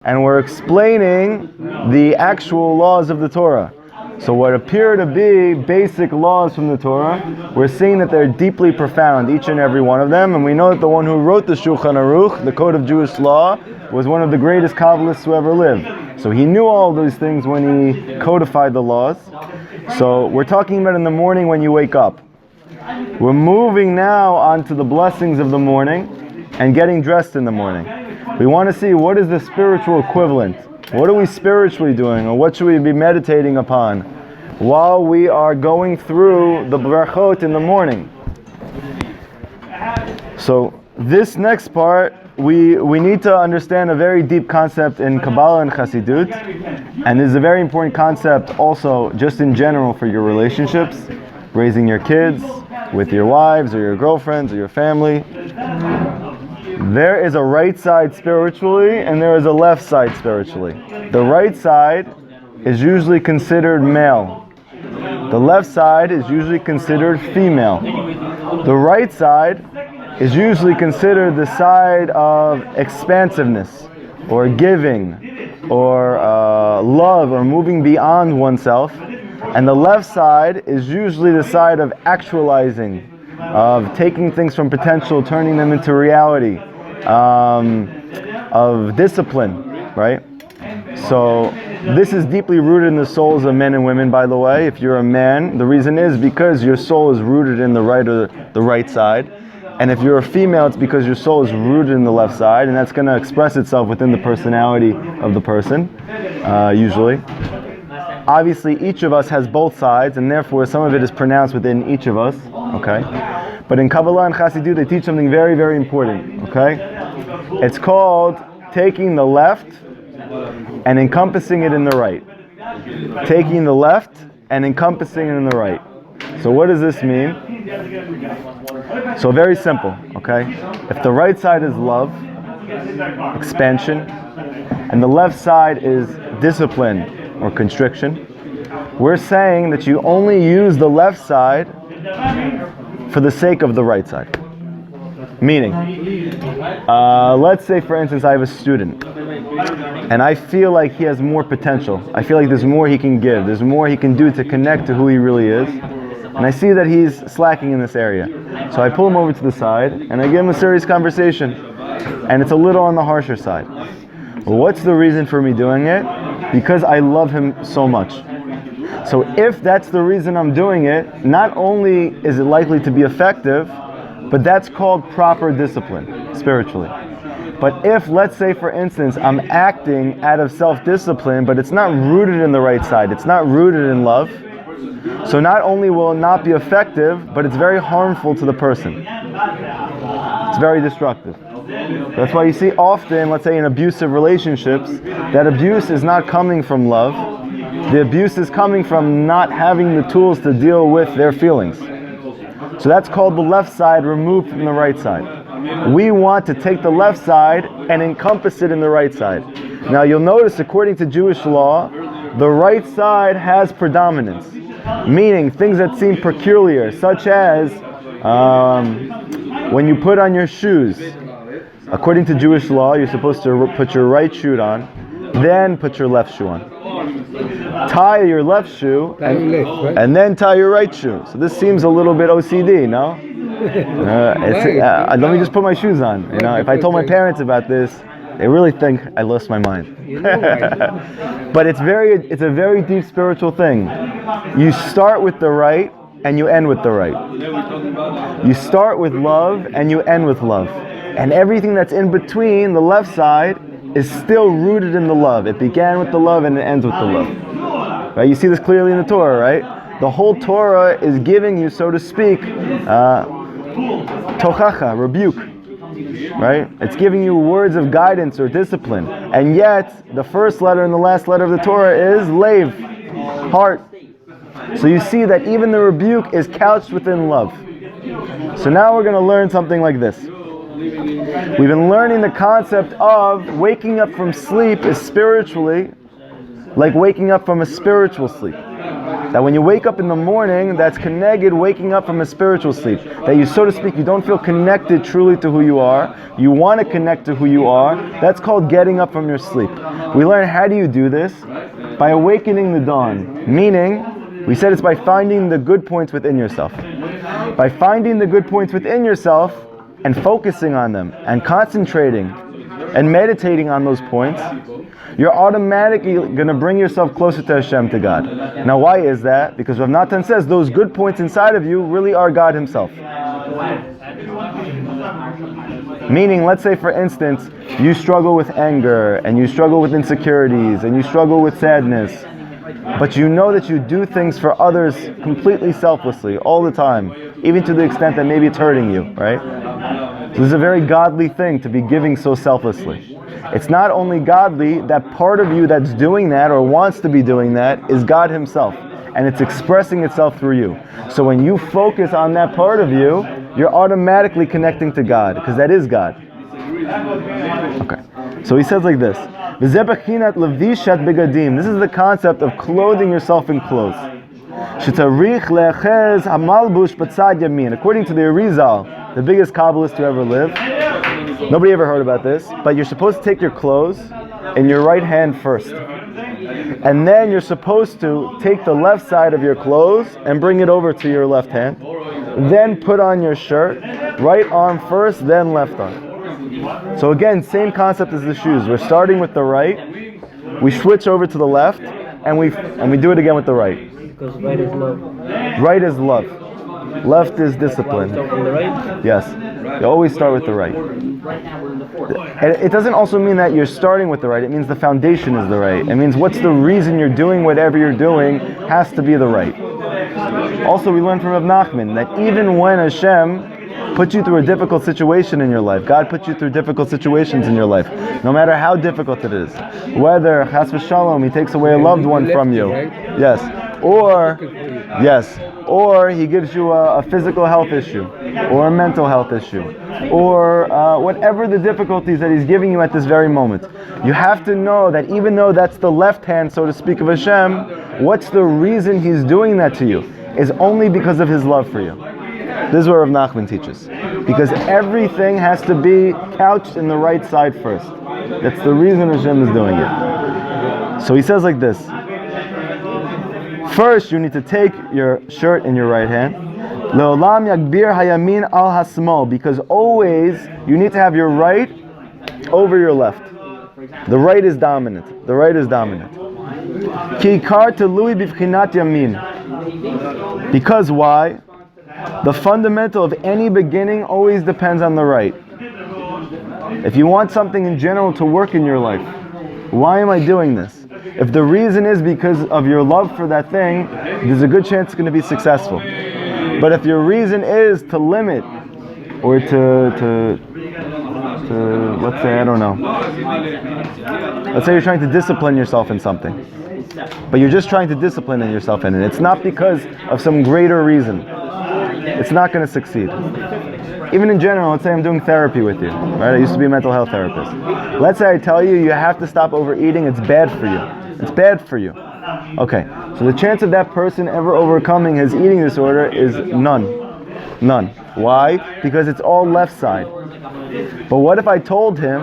and we're explaining the actual laws of the Torah. So what appear to be basic laws from the Torah, we're seeing that they're deeply profound, each and every one of them, and we know that the one who wrote the Shulchan Aruch, the Code of Jewish Law, was one of the greatest Kabbalists who ever lived. So he knew all those things when he codified the laws. So we're talking about in the morning when you wake up. We're moving now on to the blessings of the morning and getting dressed in the morning. We want to see what is the spiritual equivalent. What are we spiritually doing, or what should we be meditating upon while we are going through the brachot in the morning? So this next part, we need to understand a very deep concept in Kabbalah and Chassidut, and this is a very important concept also just in general for your relationships, raising your kids, with your wives or your girlfriends or your family. There is a right side spiritually and there is a left side spiritually. The right side is usually considered male. The left side is usually considered female. The right side is usually considered the side of expansiveness or giving or love or moving beyond oneself. And the left side is usually the side of actualizing, of taking things from potential, turning them into reality, of discipline, right? So this is deeply rooted in the souls of men and women, by the way. If you're a man, the reason is because your soul is rooted in the right side. And if you're a female, it's because your soul is rooted in the left side, and that's going to express itself within the personality of the person, usually. Obviously, each of us has both sides, and therefore some of it is pronounced within each of us, okay? But in Kabbalah and Chassidut, they teach something very, very important, okay? It's called taking the left and encompassing it in the right. Taking the left and encompassing it in the right. So what does this mean? So very simple, okay? If the right side is love, expansion, and the left side is discipline, or constriction, we're saying that you only use the left side for the sake of the right side. Meaning, let's say for instance I have a student and I feel like he has more potential. I feel like there's more he can give, there's more he can do to connect to who he really is, and I see that he's slacking in this area. So I pull him over to the side and I give him a serious conversation, and it's a little on the harsher side. Well, what's the reason for me doing it? Because I love him so much. So if that's the reason I'm doing it, not only is it likely to be effective, but that's called proper discipline, spiritually. But if, let's say for instance, I'm acting out of self-discipline, but it's not rooted in the right side, it's not rooted in love, so not only will it not be effective, but it's very harmful to the person. It's very destructive. That's why you see often, let's say in abusive relationships, that abuse is not coming from love. The abuse is coming from not having the tools to deal with their feelings. So that's called the left side removed from the right side. We want to take the left side and encompass it in the right side. Now you'll notice, according to Jewish law, the right side has predominance, meaning things that seem peculiar, such as when you put on your shoes. According to Jewish law, you're supposed to put your right shoe on, then put your left shoe on. Tie your left shoe, and then tie your right shoe. So this seems a little bit OCD, no? Let me just put my shoes on. You know, if I told my parents about this, they really think I lost my mind. But it's a very deep spiritual thing. You start with the right, and you end with the right. You start with love, and you end with love. And everything that's in between, the left side, is still rooted in the love. It began with the love and it ends with the love. Right? You see this clearly in the Torah, right? The whole Torah is giving you, so to speak, tochacha, rebuke. Right? It's giving you words of guidance or discipline. And yet, the first letter and the last letter of the Torah is leiv, heart. So you see that even the rebuke is couched within love. So now we're going to learn something like this. We've been learning the concept of waking up from sleep is spiritually like waking up from a spiritual sleep. That when you wake up in the morning, that's connected waking up from a spiritual sleep. That you, so to speak, you don't feel connected truly to who you are. You want to connect to who you are. That's called getting up from your sleep. We learn how do you do this? By awakening the dawn. Meaning, we said it's by finding the good points within yourself. By finding the good points within yourself and focusing on them and concentrating and meditating on those points, you're automatically going to bring yourself closer to Hashem, to God. Now why is that? Because Rav Natan says those good points inside of you really are God Himself. Meaning, let's say for instance, you struggle with anger, and you struggle with insecurities, and you struggle with sadness, but you know that you do things for others completely selflessly, all the time, even to the extent that maybe it's hurting you, right? So this is a very godly thing to be giving so selflessly. It's not only godly, that part of you that's doing that or wants to be doing that is God Himself, and it's expressing itself through you. So when you focus on that part of you, you're automatically connecting to God, because that is God. Okay. So he says like this. This is the concept of clothing yourself in clothes. According to the Arizal, the biggest Kabbalist to ever live, nobody ever heard about this, but you're supposed to take your clothes in your right hand first. And then you're supposed to take the left side of your clothes and bring it over to your left hand. Then put on your shirt, right arm first, then left arm. So again, same concept as the shoes. We're starting with the right, we switch over to the left, and we do it again with the right. Because right is love. Right is love. Left is discipline. Start with the right? Yes. You always start with the right. And it doesn't also mean that you're starting with the right. It means the foundation is the right. It means what's the reason you're doing whatever you're doing has to be the right. Also, we learn from Rav Nachman that even when Hashem puts you through a difficult situation in your life, God puts you through difficult situations in your life, no matter how difficult it is, whether chas v'shalom, He takes away a loved one from you, yes, or He gives you a physical health issue, or a mental health issue, or whatever the difficulties that He's giving you at this very moment. You have to know that even though that's the left hand, so to speak, of Hashem, what's the reason He's doing that to you? Is only because of His love for you. This is what Rav Nachman teaches. Because everything has to be couched in the right side first. That's the reason Hashem is doing it. So he says like this. First, you need to take your shirt in your right hand. Le'olam yagbir hayamin al hasmol. Because always, you need to have your right over your left. The right is dominant. The right is dominant. Ki ikar telui b'vchinat yamin. Because why? The fundamental of any beginning always depends on the right. If you want something in general to work in your life, why am I doing this? If the reason is because of your love for that thing, there's a good chance it's going to be successful. But if your reason is to limit, or to let's say, I don't know, let's say you're trying to discipline yourself in something, but you're just trying to discipline yourself in it. It's not because of some greater reason. It's not going to succeed. Even in general, let's say I'm doing therapy with you, right? I used to be a mental health therapist. Let's say I tell you, you have to stop overeating, it's bad for you. It's bad for you. Okay, so the chance of that person ever overcoming his eating disorder is none. None. Why? Because it's all left side. But what if I told him,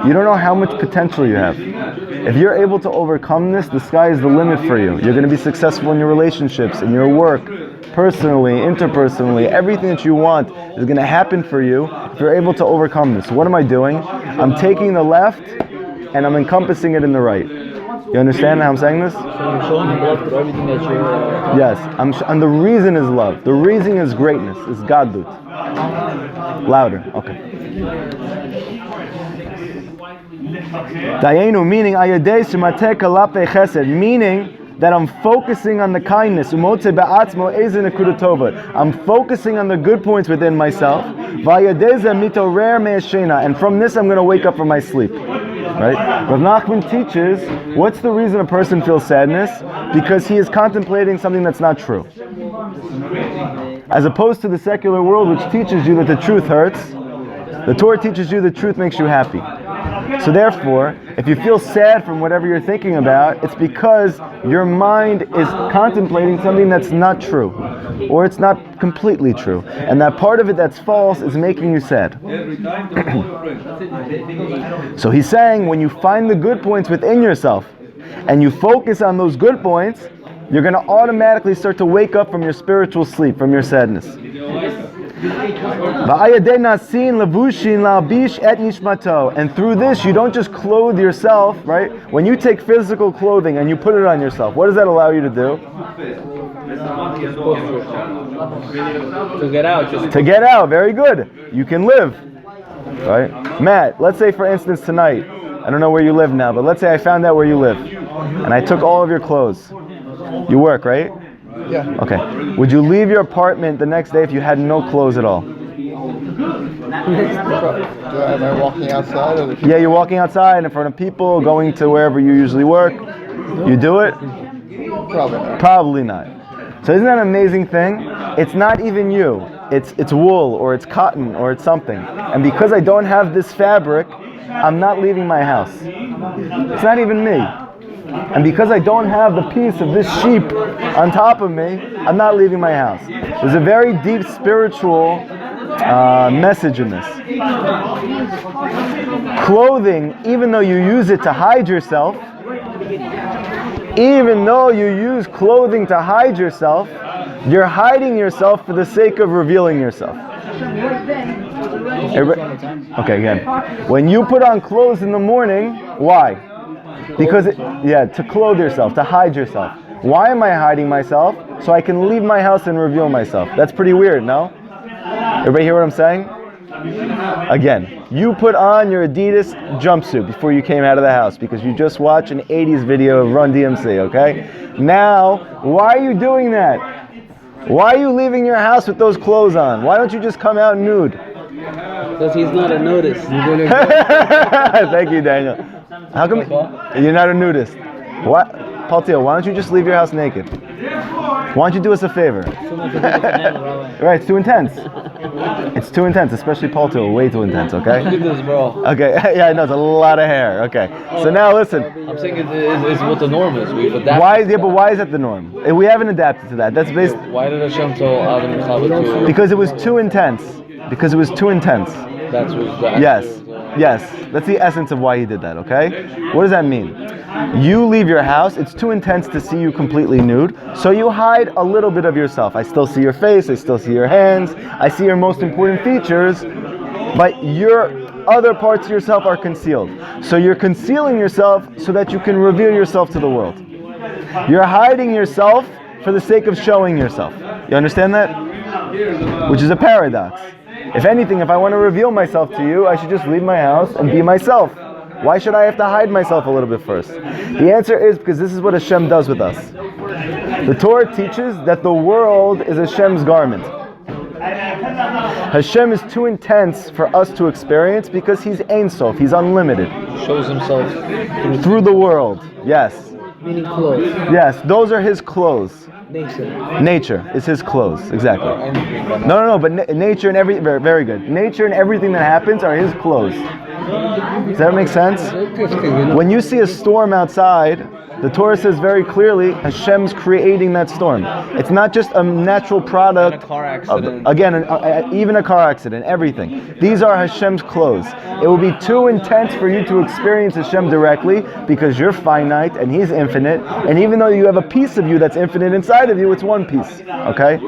you don't know how much potential you have. If you're able to overcome this, the sky is the limit for you. You're going to be successful in your relationships, in your work, personally, interpersonally. Everything that you want is going to happen for you if you're able to overcome this. So what am I doing? I'm taking the left and I'm encompassing it in the right. You understand how I'm saying this? So you're showing him love through everything that you're... Yes, and the reason is love. The reason is greatness, is Gadlut. Louder, okay. Dayenu, meaning ayadei shemate kalape chesed, meaning that I'm focusing on the kindness. I'm focusing on the good points within myself. And from this I'm going to wake up from my sleep. Right? Rav Nachman teaches, what's the reason a person feels sadness? Because he is contemplating something that's not true. As opposed to the secular world, which teaches you that the truth hurts, the Torah teaches you the truth makes you happy. So therefore, if you feel sad from whatever you're thinking about, it's because your mind is contemplating something that's not true, or it's not completely true. And that part of it that's false is making you sad. So he's saying, when you find the good points within yourself, and you focus on those good points, you're going to automatically start to wake up from your spiritual sleep, from your sadness. And through this, you don't just clothe yourself, right? When you take physical clothing and you put it on yourself, what does that allow you to do? To get out. To get out, very good. You can live, right? Matt, let's say for instance tonight, I don't know where you live now, but let's say I found out where you live, and I took all of your clothes. You work, right? Yeah. Okay. Would you leave your apartment the next day if you had no clothes at all? Am I walking outside? Or Yeah, you're walking outside in front of people, going to wherever you usually work. You do it? Probably not. Probably not. So isn't that an amazing thing? It's not even you. It's wool, or it's cotton, or it's something. And because I don't have this fabric, I'm not leaving my house. It's not even me. And because I don't have the piece of this sheep on top of me, I'm not leaving my house. There's a very deep spiritual message in this. Clothing, even though you use it to hide yourself, even though you use clothing to hide yourself, you're hiding yourself for the sake of revealing yourself. Okay, again. When you put on clothes in the morning, why? Because to clothe yourself, to hide yourself. Why am I hiding myself? So I can leave my house and reveal myself. That's pretty weird, no? Everybody hear what I'm saying? Again, you put on your Adidas jumpsuit before you came out of the house because you just watched an 80s video of Run DMC, okay? Now, why are you doing that? Why are you leaving your house with those clothes on? Why don't you just come out nude? Because he's not a nudist. Thank you, Daniel. How come you're not a nudist? What? Paltio, why don't you just leave your house naked? Why don't you do us a favor? Right, it's too intense. It's too intense, especially Paltio, way too intense, okay? Look at this, bro. Okay, yeah, I know, it's a lot of hair. Okay, so now listen. I'm saying it's what the norm is. We've adapted. But why is that the norm? We haven't adapted to that. That's based. Why did Hashem tell Adam and Chava to? Because it was too intense. Because it was too intense. That's what the Yes. That's the essence of why he did that, okay? What does that mean? You leave your house, it's too intense to see you completely nude, so you hide a little bit of yourself. I still see your face, I still see your hands, I see your most important features, but your other parts of yourself are concealed. So you're concealing yourself so that you can reveal yourself to the world. You're hiding yourself for the sake of showing yourself. You understand that? Which is a paradox. If anything, if I want to reveal myself to you, I should just leave my house and be myself. Why should I have to hide myself a little bit first? The answer is because this is what Hashem does with us. The Torah teaches that the world is Hashem's garment. Hashem is too intense for us to experience because He's Ein Sof, He's unlimited. shows himself Through the world, yes. meaning clothes. Yes, those are His clothes. Nature. Nature is His clothes, exactly. No, but nature and very good. Nature and everything that happens are His clothes. Does that make sense? When you see a storm outside, the Torah says very clearly, Hashem's creating that storm. It's not just a natural product. A car accident. Even a car accident, everything. These are Hashem's clothes. It will be too intense for you to experience Hashem directly because you're finite and He's infinite. And even though you have a piece of you that's infinite inside of you, it's one piece. Okay?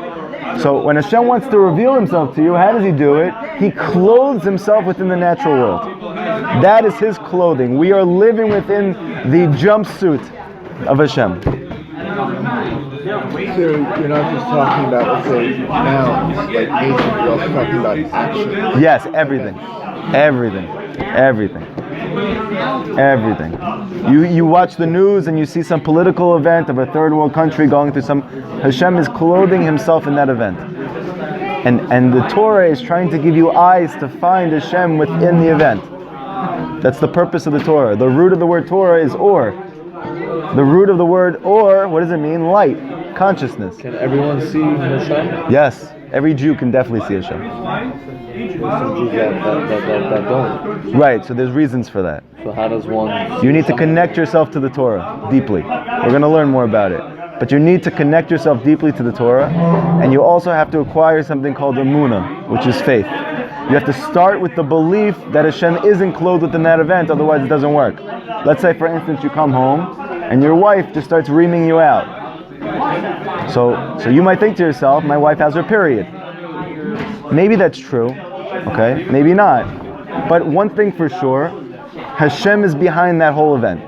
So when Hashem wants to reveal Himself to you, how does He do it? He clothes Himself within the natural world. That is His clothing. We are living within the jumpsuit of Hashem. So you're not just talking about, let's say, nouns like nature, you're also talking about action. Yes, everything. You watch the news and you see some political event of a third world country going through some. Hashem is clothing Himself in that event. And the Torah is trying to give you eyes to find Hashem within the event. That's the purpose of the Torah. The root of the word Torah is or. The root of the word or, what does it mean? Light, consciousness. Can everyone see Hashem? Yes, every Jew can definitely see Hashem. some Jews that don't. Right, so there's reasons for that. So how does one? You need to connect yourself to the Torah deeply. We're going to learn more about it. But you need to connect yourself deeply to the Torah, and you also have to acquire something called emunah, which is faith. You have to start with the belief that Hashem isn't clothed within that event, otherwise it doesn't work. Let's say, for instance, you come home, and your wife just starts reaming you out. So you might think to yourself, my wife has her period. Maybe that's true, okay? Maybe not. But one thing for sure, Hashem is behind that whole event.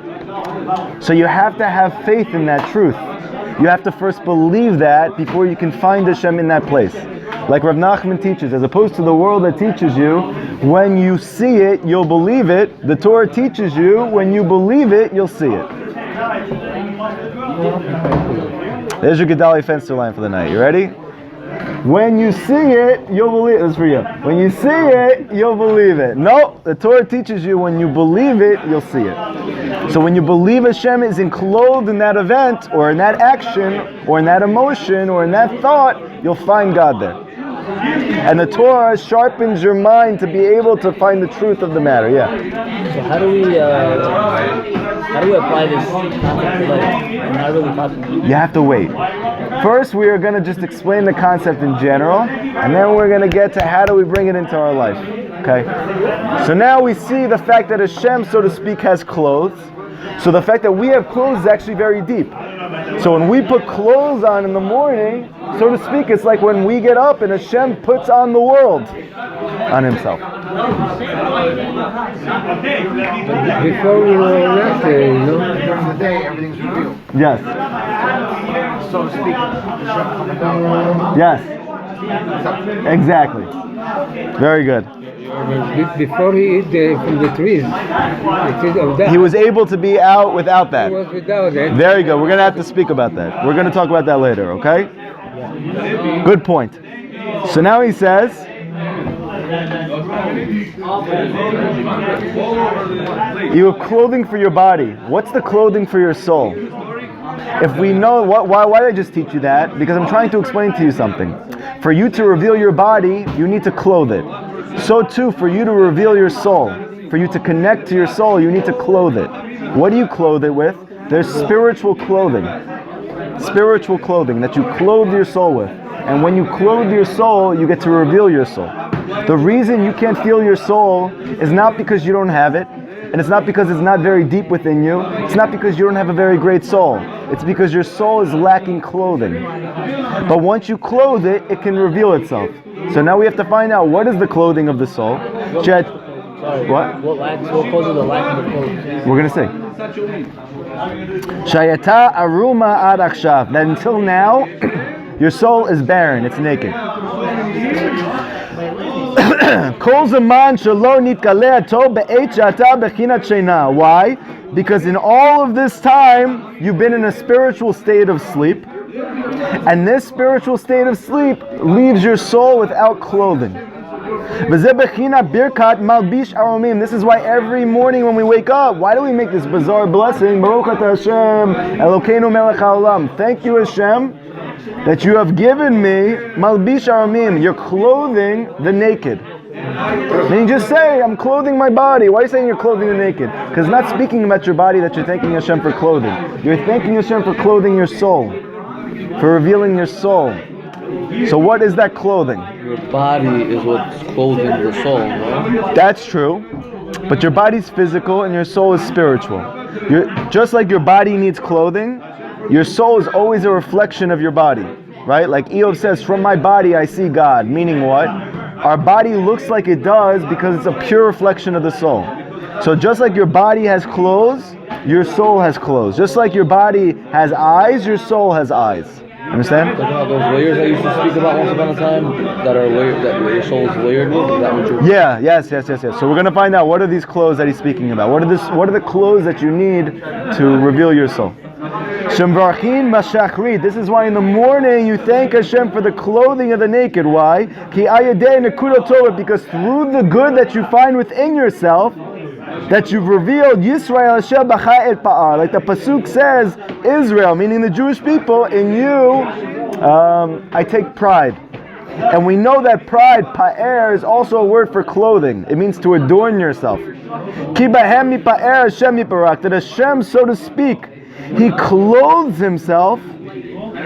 So you have to have faith in that truth. You have to first believe that before you can find Hashem in that place. Like Rav Nachman teaches, as opposed to the world that teaches you, when you see it, you'll believe it. The Torah teaches you, when you believe it, you'll see it. There's your Gedali Fenster line for the night. You ready? When you see it, you'll believe it. This is for you. When you see it, you'll believe it. No, the Torah teaches you when you believe it, you'll see it. So when you believe Hashem is enclosed in that event, or in that action, or in that emotion, or in that thought, you'll find God there. And the Torah sharpens your mind to be able to find the truth of the matter. Yeah. So how do we apply this concept to life? I'm not really possible. You have to wait. First, we are going to just explain the concept in general, and then we're going to get to how do we bring it into our life. Okay? So now we see the fact that Hashem, so to speak, has clothes. So the fact that we have clothes is actually very deep. So when we put clothes on in the morning, so to speak, it's like when we get up and Hashem puts on the world on Himself. Before we were rested, During the day, everything's revealed. Yes. So to speak, Hashem coming down. Yes. Exactly. Very good. before he eat from the trees, it is of that. He was able to be out without that. He was without it. Very good. We're going to have to speak about that. We're going to talk about that later, okay? Good point. So now he says, you have clothing for your body. What's the clothing for your soul? If we know, why did I just teach you that? Because I'm trying to explain to you something. For you to reveal your body, you need to clothe it. So too, for you to reveal your soul, for you to connect to your soul, you need to clothe it. What do you clothe it with? There's spiritual clothing. Spiritual clothing that you clothe your soul with. And when you clothe your soul, you get to reveal your soul. The reason you can't feel your soul is not because you don't have it, and it's not because it's not very deep within you. It's not because you don't have a very great soul. It's because your soul is lacking clothing. But once you clothe it, it can reveal itself. So now we have to find out what is the clothing of the soul. What? What causes the lack of the clothes? We're going to say. Shayata aruma ad akshav. That until now, your soul is barren. It's naked. Why? Because in all of this time, you've been in a spiritual state of sleep. And this spiritual state of sleep leaves your soul without clothing. This is why every morning when we wake up, why do we make this bizarre blessing? Baruch atah Hashem, Elokeinu melech haolam. Thank you, Hashem, that you have given me malbish aramim. You're clothing the naked. Then you just say, I'm clothing my body. Why are you saying you're clothing the naked? Because it's not speaking about your body that you're thanking Hashem for clothing. You're thanking Hashem for clothing your soul, for revealing your soul. So what is that clothing? Your body is what's clothing the soul, no? That's true. But your body's physical and your soul is spiritual. Just like your body needs clothing, your soul is always a reflection of your body. Right? Like Eov says, from my body I see God. Meaning what? Our body looks like it does because it's a pure reflection of the soul. So just like your body has clothes, your soul has clothes. Just like your body has eyes, your soul has eyes. Understand? Like those layers that you used to speak about once upon a time, that are layered, that your soul is layered with. Is that what you're? Yeah. Yes. So we're going to find out what are these clothes that he's speaking about. What are the clothes that you need to reveal your soul? Shemvarchin mashachrit. This is why in the morning you thank Hashem for the clothing of the naked. Why? Ki ayadei nekudo tova. Because through the good that you find within yourself, that you've revealed, Yisrael Hashem b'cha et pa'ar. Like the pasuk says, Israel, meaning the Jewish people, in you, I take pride. And we know that pride, pa'er, is also a word for clothing. It means to adorn yourself. Ki bahem mipa'er Hashem miparak. That Hashem, so to speak, He clothes Himself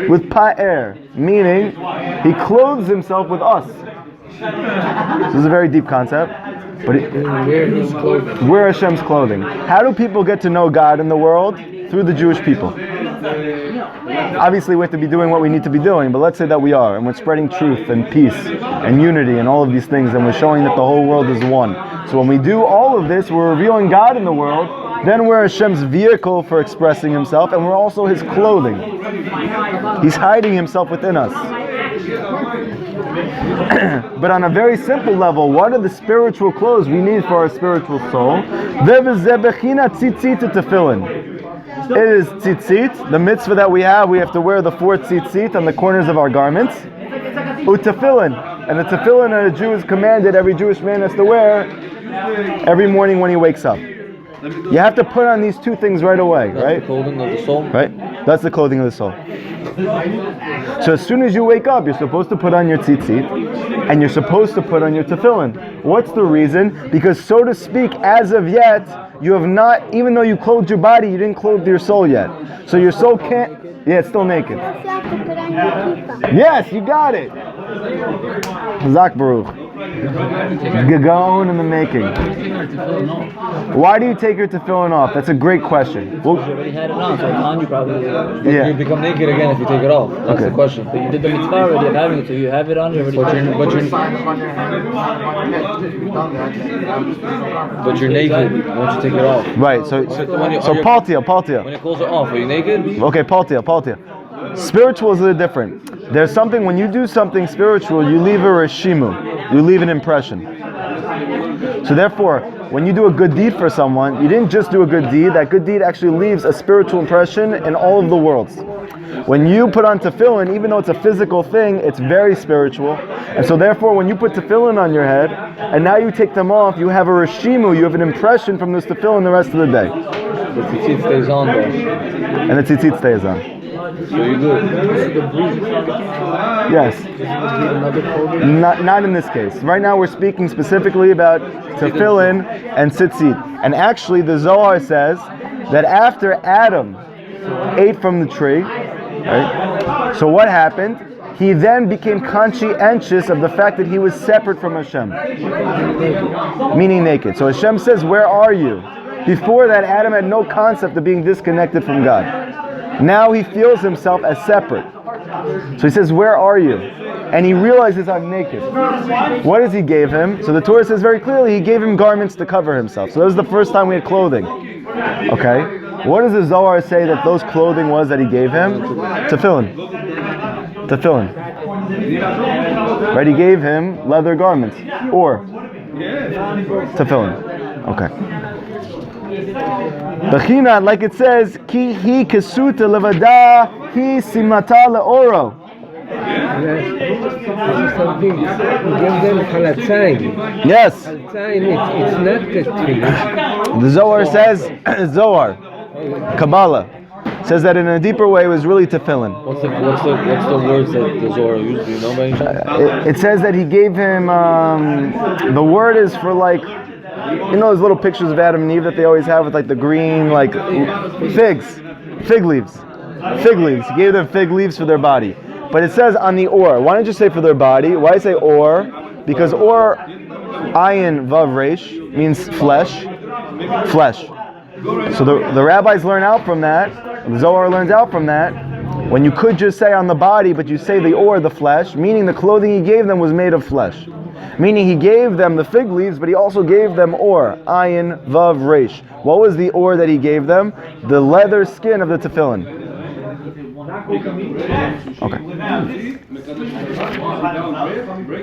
with pa'er, meaning He clothes Himself with us. This is a very deep concept. But we're Hashem's clothing. How do people get to know God in the world? Through the Jewish people. Obviously we have to be doing what we need to be doing, but let's say that we are, and we're spreading truth and peace and unity and all of these things, and we're showing that the whole world is one. So when we do all of this, we're revealing God in the world, then we're Hashem's vehicle for expressing Himself, and we're also His clothing. He's hiding Himself within us. But on a very simple level, what are the spiritual clothes we need for our spiritual soul? It is tzitzit, the mitzvah that we have to wear the 4 tzitzit on the corners of our garments. Utafillin, and the tefillin that a Jew is commanded, every Jewish man has to wear every morning when he wakes up. You have to put on these 2 things right away, right? The clothing of the soul. Right? That's the clothing of the soul. So as soon as you wake up, you're supposed to put on your tzitzit, and you're supposed to put on your tefillin. What's the reason? Because, so to speak, as of yet, you have not, even though you clothed your body, you didn't clothe your soul yet. So your soul can't, yeah, it's still naked. You have to put on your kippah. Yes, you got it. Chazak Baruch. Gagon in the making. Why do you take your tefillin off? That's a great question. Well, You already had it on, so on you probably. yeah. You become naked again if you take it off. That's the question. But you did the mitzvah already of having it, so you have it on. You already. But you're naked once you take it off. Right. So paltia. When your clothes are off, are you naked? Okay, paltia. Spiritual is a little different. There's something, when you do something spiritual, you leave a reshimu. You leave an impression. So therefore, when you do a good deed for someone, you didn't just do a good deed. That good deed actually leaves a spiritual impression in all of the worlds. When you put on tefillin, even though it's a physical thing, it's very spiritual. And so therefore, when you put tefillin on your head, and now you take them off, you have a reshimu, you have an impression from this tefillin the rest of the day. The tzitzit stays on though. And the tzitzit stays on. So you're good. Yes. Not in this case. Right now we're speaking specifically about tefillin and tzitzit. And actually the Zohar says that after Adam ate from the tree, right? So what happened? He then became conscientious of the fact that he was separate from Hashem. Meaning naked. So Hashem says, where are you? Before that, Adam had no concept of being disconnected from God. Now he feels himself as separate. So he says, where are you? And he realizes, I'm naked. What does he give him? So the Torah says very clearly, he gave him garments to cover himself. So that was the first time we had clothing. Okay? What does the Zohar say that those clothing was that he gave him? Tefillin. Right? He gave him leather garments. Or tefillin. Okay. Bechina, like it says, ki hi kesuta levada hi simata leoro. This is something. You give them halatzain. Yes. Halatzain, it's not the tefillin. The Zohar says, Kabbalah says that in a deeper way it was really tefillin. What's the words that the Zohar used? Do you know by any chance? It says that he gave him, the word is for like, you know those little pictures of Adam and Eve that they always have with like the green, like fig leaves. He gave them fig leaves for their body. But it says on the or. Why don't you say for their body? Why do I say or? Because or, ayin vav resh, means flesh. So the rabbis learn out from that, the Zohar learns out from that, when you could just say on the body, but you say the or, the flesh, meaning the clothing he gave them was made of flesh. Meaning he gave them the fig leaves, but he also gave them or, ayin vav resh. What was the or that he gave them? The leather skin of the tefillin. Okay.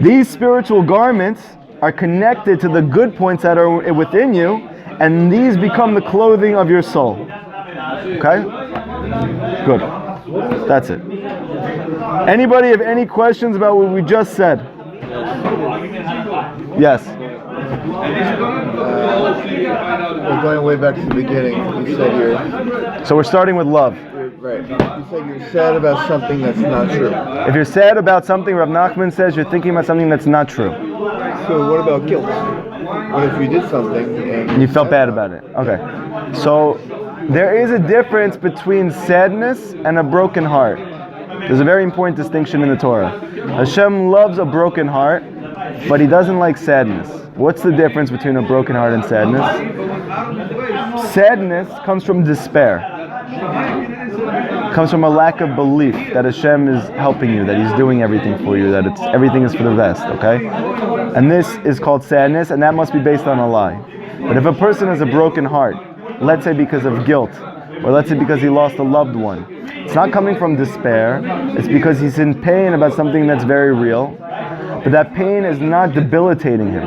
These spiritual garments are connected to the good points that are within you, and these become the clothing of your soul. Okay? Good. That's it. Anybody have any questions about what we just said? Yes. We're going way back to the beginning. You said here. So we're starting with love. Right. You said you're sad about something that's not true. If you're sad about something, Rav Nachman says you're thinking about something that's not true. So what about guilt? What if you did something and You felt bad about it. Okay. So there is a difference between sadness and a broken heart. There's a very important distinction in the Torah. Hashem loves a broken heart, but He doesn't like sadness. What's the difference between a broken heart and sadness? Sadness comes from despair. Comes from a lack of belief that Hashem is helping you, that He's doing everything for you, that everything is for the best, okay? And this is called sadness, and that must be based on a lie. But if a person has a broken heart, let's say because of guilt, or let's say because he lost a loved one, it's not coming from despair, it's because he's in pain about something that's very real, but that pain is not debilitating him.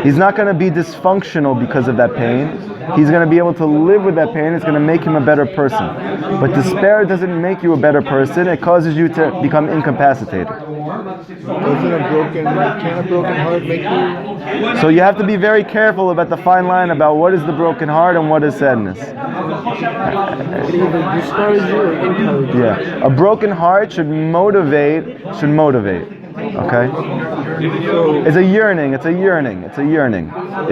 He's not going to be dysfunctional because of that pain. He's going to be able to live with that pain. It's going to make him a better person. But despair doesn't make you a better person. It causes you to become incapacitated. can a broken heart make you? So you have to be very careful about the fine line about what is the broken heart and what is sadness. Either discourage you or encourage you. Yeah. A broken heart should motivate. Okay? It's a yearning. It's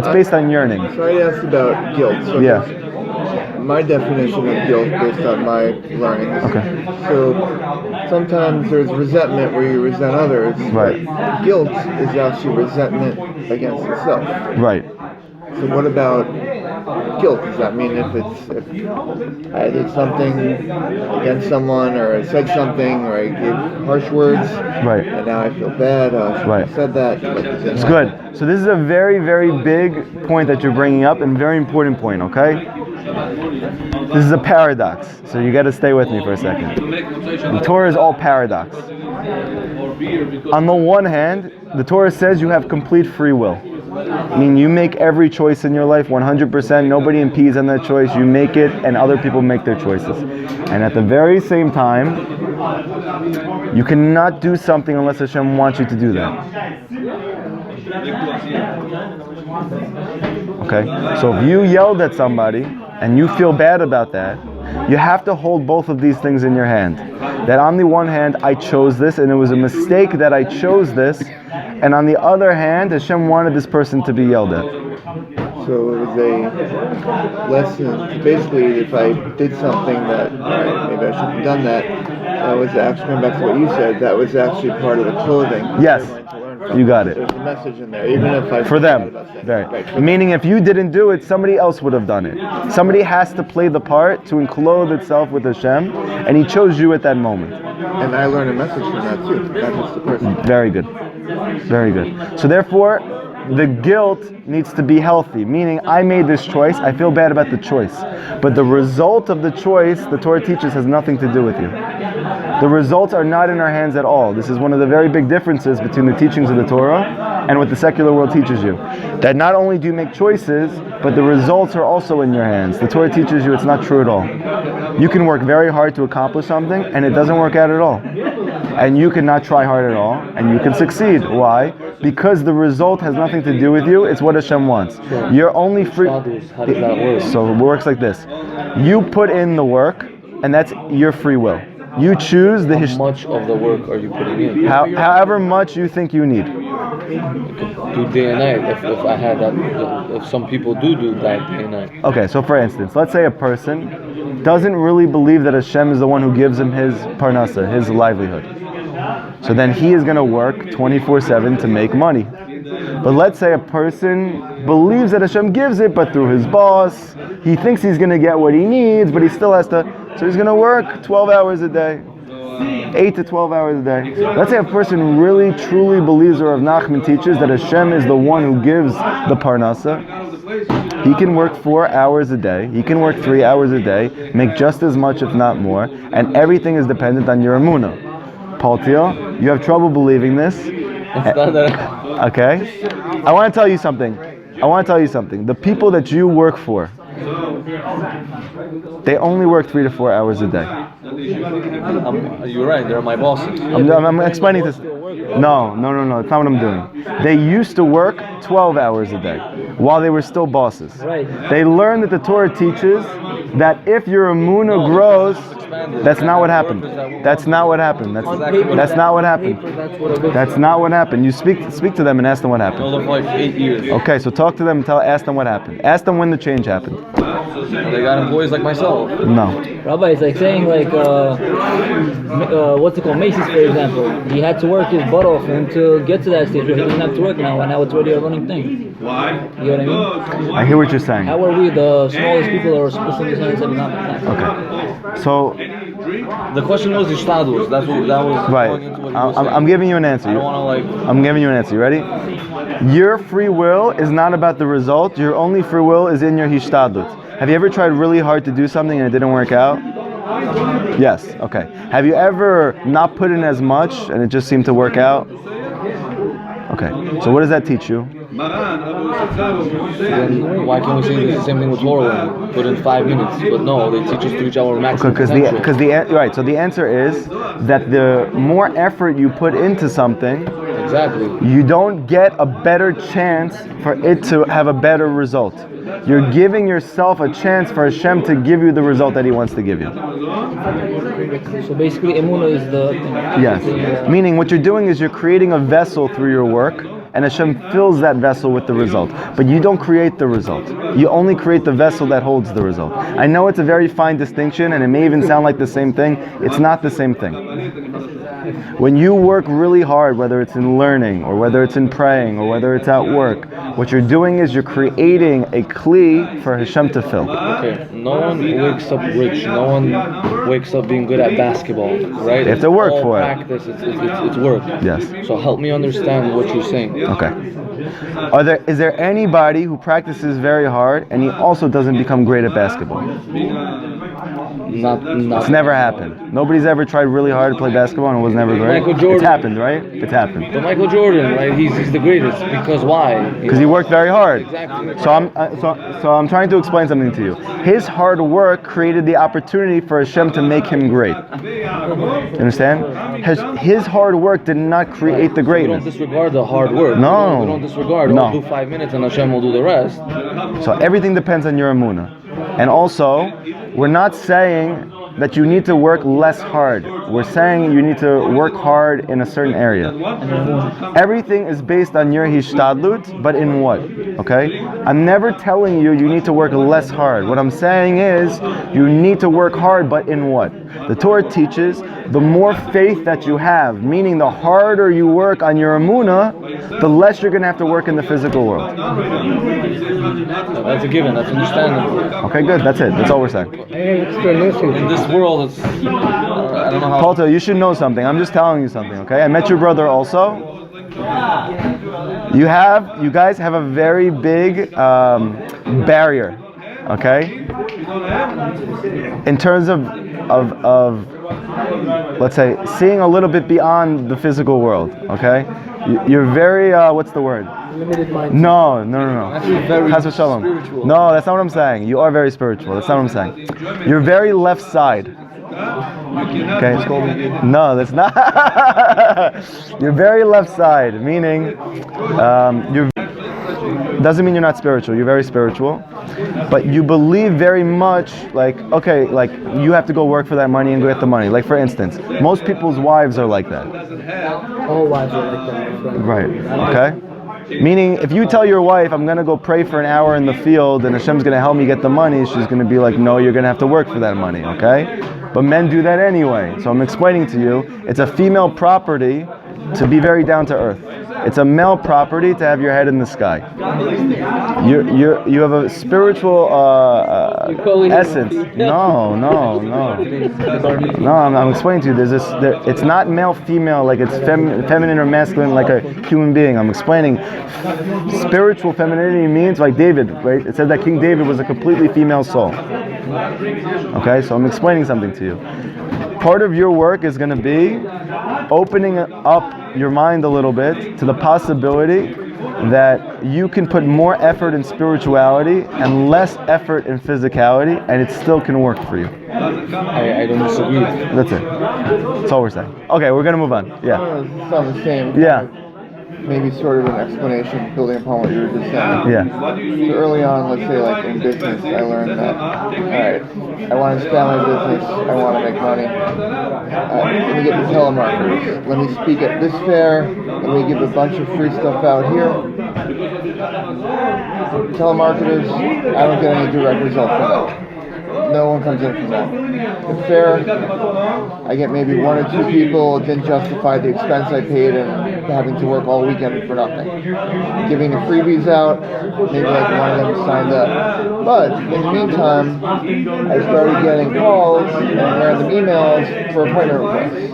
based on yearning. So I asked about guilt. So Yeah. my definition of guilt based on my learnings. Okay. So sometimes there's resentment where you resent others. Right. Guilt is actually resentment against yourself. Right. So what about guilt? Does that mean if I did something against someone, or I said something, or I gave harsh words, Right. and now I feel bad, I shouldn't have said that. It's good. So this is a very, very big point that you're bringing up, and very important point, okay? This is a paradox, so you got to stay with me for a second. The Torah is all paradox. On the one hand, the Torah says you have complete free will. I mean, you make every choice in your life 100%. Nobody impedes on that choice. You make it, and other people make their choices. And at the very same time, you cannot do something unless Hashem wants you to do that. Okay? So if you yelled at somebody and you feel bad about that, you have to hold both of these things in your hand. That on the one hand, I chose this, and it was a mistake that I chose this. And on the other hand, Hashem wanted this person to be yelled at. So it was a lesson. Basically, if I did something that, maybe I shouldn't have done that, that was actually, going back to what you said, that was actually part of the clothing. Yes, you got it. There's a message in there, even if I For them. Right. Meaning if you didn't do it, somebody else would have done it. Somebody has to play the part to enclose itself with Hashem, and He chose you at that moment. And I learned a message from that too, not just the person. Very good. Very good. So therefore, the guilt needs to be healthy, meaning I made this choice, I feel bad about the choice. But the result of the choice, the Torah teaches, has nothing to do with you. The results are not in our hands at all. This is one of the very big differences between the teachings of the Torah and what the secular world teaches you. That not only do you make choices, but the results are also in your hands. The Torah teaches you it's not true at all. You can work very hard to accomplish something, and it doesn't work out at all. And you cannot try hard at all, and you can succeed. Why? Because the result has nothing to do with you. It's what Hashem wants. You're only free. How does that work? So it works like this. You put in the work, and that's your free will. You choose the... How much of the work are you putting in? However much you think you need. Do day and night. If I had that, if some people do that day and night. Okay, so for instance, let's say a person doesn't really believe that Hashem is the one who gives him his parnasa, his livelihood. So then he is going to work 24/7 to make money. But let's say a person believes that Hashem gives it, but through his boss, he thinks he's going to get what he needs, but he still has to, so he's going to work 12 hours a day, 8 to 12 hours a day. Let's say a person really, truly believes, or Rav Nachman teaches, that Hashem is the one who gives the parnasa. He can work 4 hours a day, he can work 3 hours a day, make just as much if not more, and everything is dependent on your emunah. Paul Thiel, you have trouble believing this. Okay? I want to tell you something. The people that you work for, they only work 3 to 4 hours a day. You're right, they're my bosses. I'm explaining this. No, that's not what I'm doing. They used to work 12 hours a day while they were still bosses. Right. They learned that the Torah teaches that if your emunah grows, that's not what happened. That's not what happened. That's not what happened. That's not what happened. You speak to them and ask them what happened. I was like 8 years. Okay, so talk to them and ask them what happened. Ask them when the change happened. They got employees like myself. No. Rabbi, it's like saying like, what's it called, Macy's, for example. He had to work his butt off and to get to that stage where he doesn't have to work now, and now it's already a running thing. You know what I mean? I hear what you're saying. How are we the smallest people that are supposed to understand this? Okay. So, The question was Ishtadlus. That was right. going into what you were saying. I'm giving you an answer. I don't want to I'm giving you an answer. You ready? Your free will is not about the result. Your only free will is in your hishtadlut. Have you ever tried really hard to do something and it didn't work out? Yes. Okay. Have you ever not put in as much and it just seemed to work out? Okay. So what does that teach you? Then why can't we say the same thing with Torah? When we put in 5 minutes, but no, they teach us to reach our maximum potential. Right. So the answer is that the more effort you put into something, Exactly. you don't get a better chance for it to have a better result. You're giving yourself a chance for Hashem to give you the result that He wants to give you. So basically, emunah is the thing. Yes. Meaning what you're doing is you're creating a vessel through your work, and Hashem fills that vessel with the result. But you don't create the result. You only create the vessel that holds the result. I know it's a very fine distinction, and it may even sound like the same thing. It's not the same thing. When you work really hard, whether it's in learning, or whether it's in praying, or whether it's at work, what you're doing is you're creating a kli for Hashem to fill. Okay. No one wakes up rich. No one wakes up being good at basketball, right? They have to work all for it. practice. It's work. Yes. So help me understand what you're saying. Okay. Is there anybody who practices very hard and he also doesn't become great at basketball? Not. It's never happened. Nobody's ever tried really hard to play basketball and it was never great. Michael Jordan. It's happened, right? It's happened. But Michael Jordan, right? He's the greatest because why? Because he worked very hard. Exactly. So I'm trying to explain something to you. His hard work created the opportunity for Hashem to make him great. You understand? His hard work did not create the We greatness. don't disregard the hard work. No. We don't disregard. No. We'll do 5 minutes and Hashem will do the rest. So everything depends on your emunah. And also, we're not saying that you need to work less hard. We're saying you need to work hard in a certain area. Everything is based on your hishtadlut, but in what? Okay? I'm never telling you you need to work less hard. What I'm saying is you need to work hard, but in what? The Torah teaches the more faith that you have, meaning the harder you work on your emunah, the less you're going to have to work in the physical world. That's a given. That's understandable. Okay, good. That's it. That's all we're saying. In this world, it's I don't know how. Palto, you should know something. I'm just telling you something, okay? I met your brother also. You guys have a very big barrier, okay? In terms of let's say seeing a little bit beyond the physical world, okay? You're very what's the word? Limited mindset. No. Actually, very Chas v'shalom. spiritual. No, that's not what I'm saying. You are very spiritual. That's not what I'm saying. You're very left side. Okay. No, that's not. You're very left side, meaning you're. Doesn't mean you're not spiritual. You're very spiritual, but you believe very much like you have to go work for that money and go get the money. Like for instance, most people's wives are like that. All wives are like that, my friend. Right. Okay. Meaning, if you tell your wife, I'm going to go pray for an hour in the field and Hashem's going to help me get the money, she's going to be like, no, you're going to have to work for that money, okay? But men do that anyway. So I'm explaining to you, it's a female property to be very down to earth. It's a male property to have your head in the sky. You have a spiritual essence. No. I'm explaining to you. It's not male, female, like it's feminine or masculine, like a human being. I'm explaining. Spiritual femininity means like David, right? It said that King David was a completely female soul. Okay, so I'm explaining something to you. Part of your work is going to be opening up your mind a little bit to the possibility that you can put more effort in spirituality and less effort in physicality, and it still can work for you. I don't disagree. That's it. That's all we're saying. Okay, we're going to move on. Yeah. It's not the same. Yeah. maybe sort of an explanation, building upon what you were just saying. Yeah. So early on, let's say like in business, I learned that, alright, I want to expand my business, I want to make money. Let me get the telemarketers. Let me speak at this fair. Let me give a bunch of free stuff out here. Telemarketers, I don't get any direct result from that. No one comes in from that. The fair, I get maybe 1 or 2 people. It didn't justify the expense I paid and having to work all weekend for nothing. Giving the freebies out, maybe like 1 of them signed up. But in the meantime, I started getting calls and random emails for appointment requests.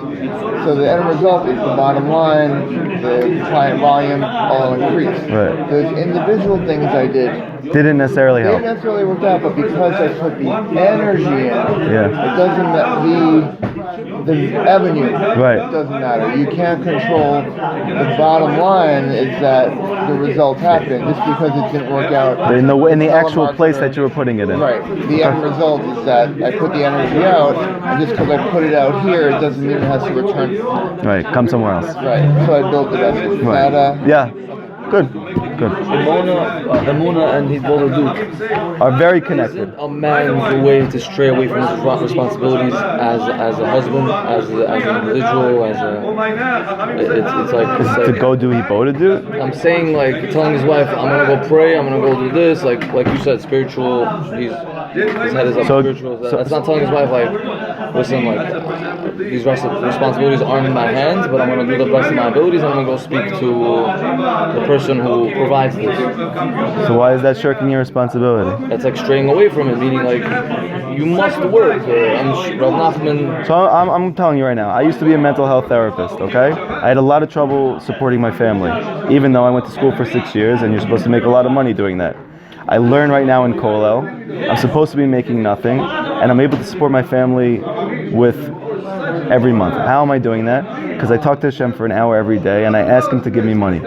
So the end result is the bottom line, the client volume all increased. Right. Those individual things I did Didn't necessarily help. didn't necessarily work out, but because I put the energy in, Yeah. it doesn't the avenue Right. doesn't matter. You can't control the bottom line is that the result happened just because it didn't work out. In the actual place that you were putting it in. Right. The end result is that I put the energy out, and just because I put it out here, it doesn't mean it has to return. Right. Come somewhere else. Right. So I built the vessel. Right. Yeah. Good. Good. Emuna and his brother Duke Are very connected. a man's way to stray away from his responsibilities as a husband, as an individual, it's like To go do hipo to do. I'm saying, like, telling his wife, I'm gonna go pray, I'm gonna go do this, like you said, spiritual. His head is up spiritual. That's not telling his wife, like, listen, like, these responsibilities aren't in my hands, but I'm gonna do the best of my abilities. I'm gonna go speak to the person who provides this. So why is that shirking your responsibility? That's like straying away from it, meaning like you must work. Rav Nachman. So I'm telling you right now, I used to be a mental health therapist, okay? I had a lot of trouble supporting my family, even though I went to school for 6 years and you're supposed to make a lot of money doing that. I learn right now in Kollel, I'm supposed to be making nothing, and I'm able to support my family with every month. How am I doing that? Because I talk to Hashem for an hour every day and I ask Him to give me money.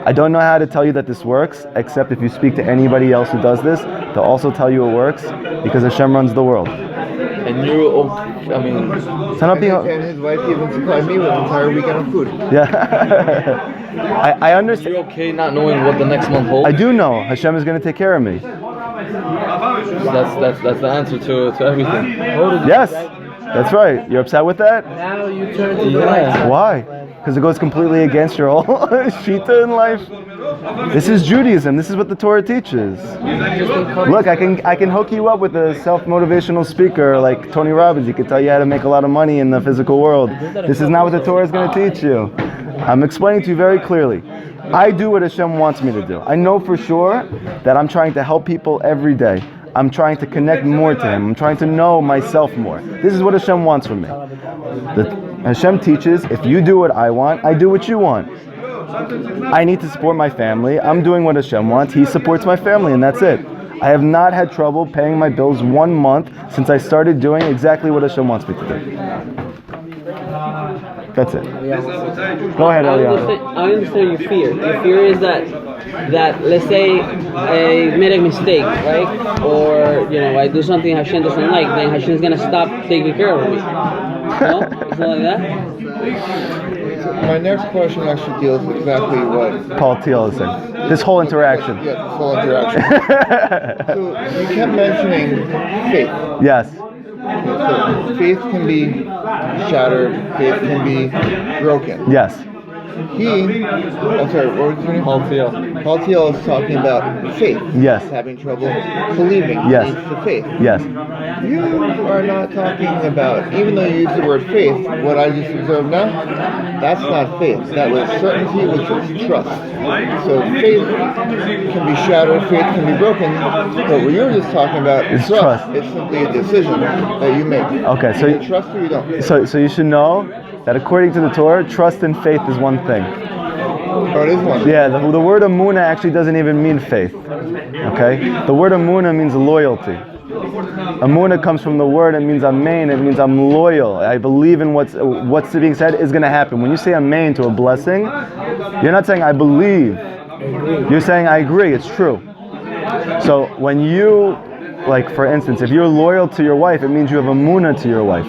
I don't know how to tell you that this works, except if you speak to anybody else who does this, they'll also tell you it works, because Hashem runs the world. And you're, I mean... And his wife even supplied me with an entire weekend of food. Yeah. I understand. You're okay not knowing what the next month holds? I do know Hashem is going to take care of me. That's the answer to everything. Yes, that's right. You're upset with that? Now you turn to the right. Why? Because it goes completely against your whole shita in life. This is Judaism. This is what the Torah teaches. Look, I can hook you up with a self-motivational speaker like Tony Robbins. He can tell you how to make a lot of money in the physical world. This is not what the Torah is going to teach you. I'm explaining to you very clearly. I do what Hashem wants me to do. I know for sure that I'm trying to help people every day. I'm trying to connect more to Him. I'm trying to know myself more. This is what Hashem wants from me. Hashem teaches, if you do what I want, I do what you want. I need to support my family. I'm doing what Hashem wants. He supports my family, and that's it. I have not had trouble paying my bills 1 month since I started doing exactly what Hashem wants me to do. That's it. Go ahead, Eliyahu. I understand your fear. Your fear is that let's say I made a mistake, right? Or I do something Hashem doesn't like, then Hashem's gonna stop taking care of me. No, it's not like that. My next question actually deals with exactly what Paul Thiel is saying. This whole interaction. Yeah, this whole interaction. So you kept mentioning faith. Yes. So faith can be shattered. Faith can be broken. Yes. I'm sorry, what was his name? Paul Thiel. Paul Thiel is talking about faith. Yes. Having trouble believing. Yes. Leads to faith. Yes. You are not talking about, even though you use the word faith, what I just observed now, that's not faith. That was certainty, which is trust. So faith can be shattered, faith can be broken, but what you're just talking about is trust. It's simply a decision that you make. Okay, so you trust or you don't. So you should know that according to the Torah, trust and faith is one thing. Oh, it is one. Yeah, the word amuna actually doesn't even mean faith. Okay? The word amuna means loyalty. Amuna comes from the word, it means amen, it means I'm loyal. I believe in what's being said is going to happen. When you say amen to a blessing, you're not saying I believe. You're saying I agree, it's true. So when you like for instance, if you're loyal to your wife, it means you have a munah to your wife.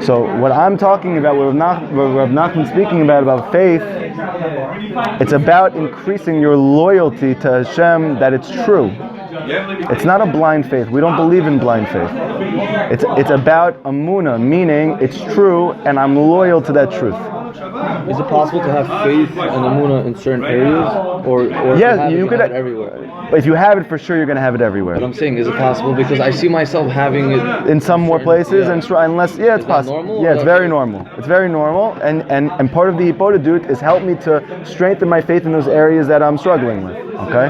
So what I'm talking about, what Rav Nachman's speaking about faith, it's about increasing your loyalty to Hashem, that it's true. It's not a blind faith. We don't believe in blind faith. It's about amunah, meaning it's true and I'm loyal to that truth. Is it possible to have faith and amunah in certain areas, or Yeah, you could have it everywhere? If you have it for sure, you're going to have it everywhere. But I'm saying, is it possible? Because I see myself having it In some more places, yeah. and unless, yeah, it's Is that possible. normal? Yeah, it's very normal. It's very normal, and part of the hipodadut is help me to strengthen my faith in those areas that I'm struggling with. Okay?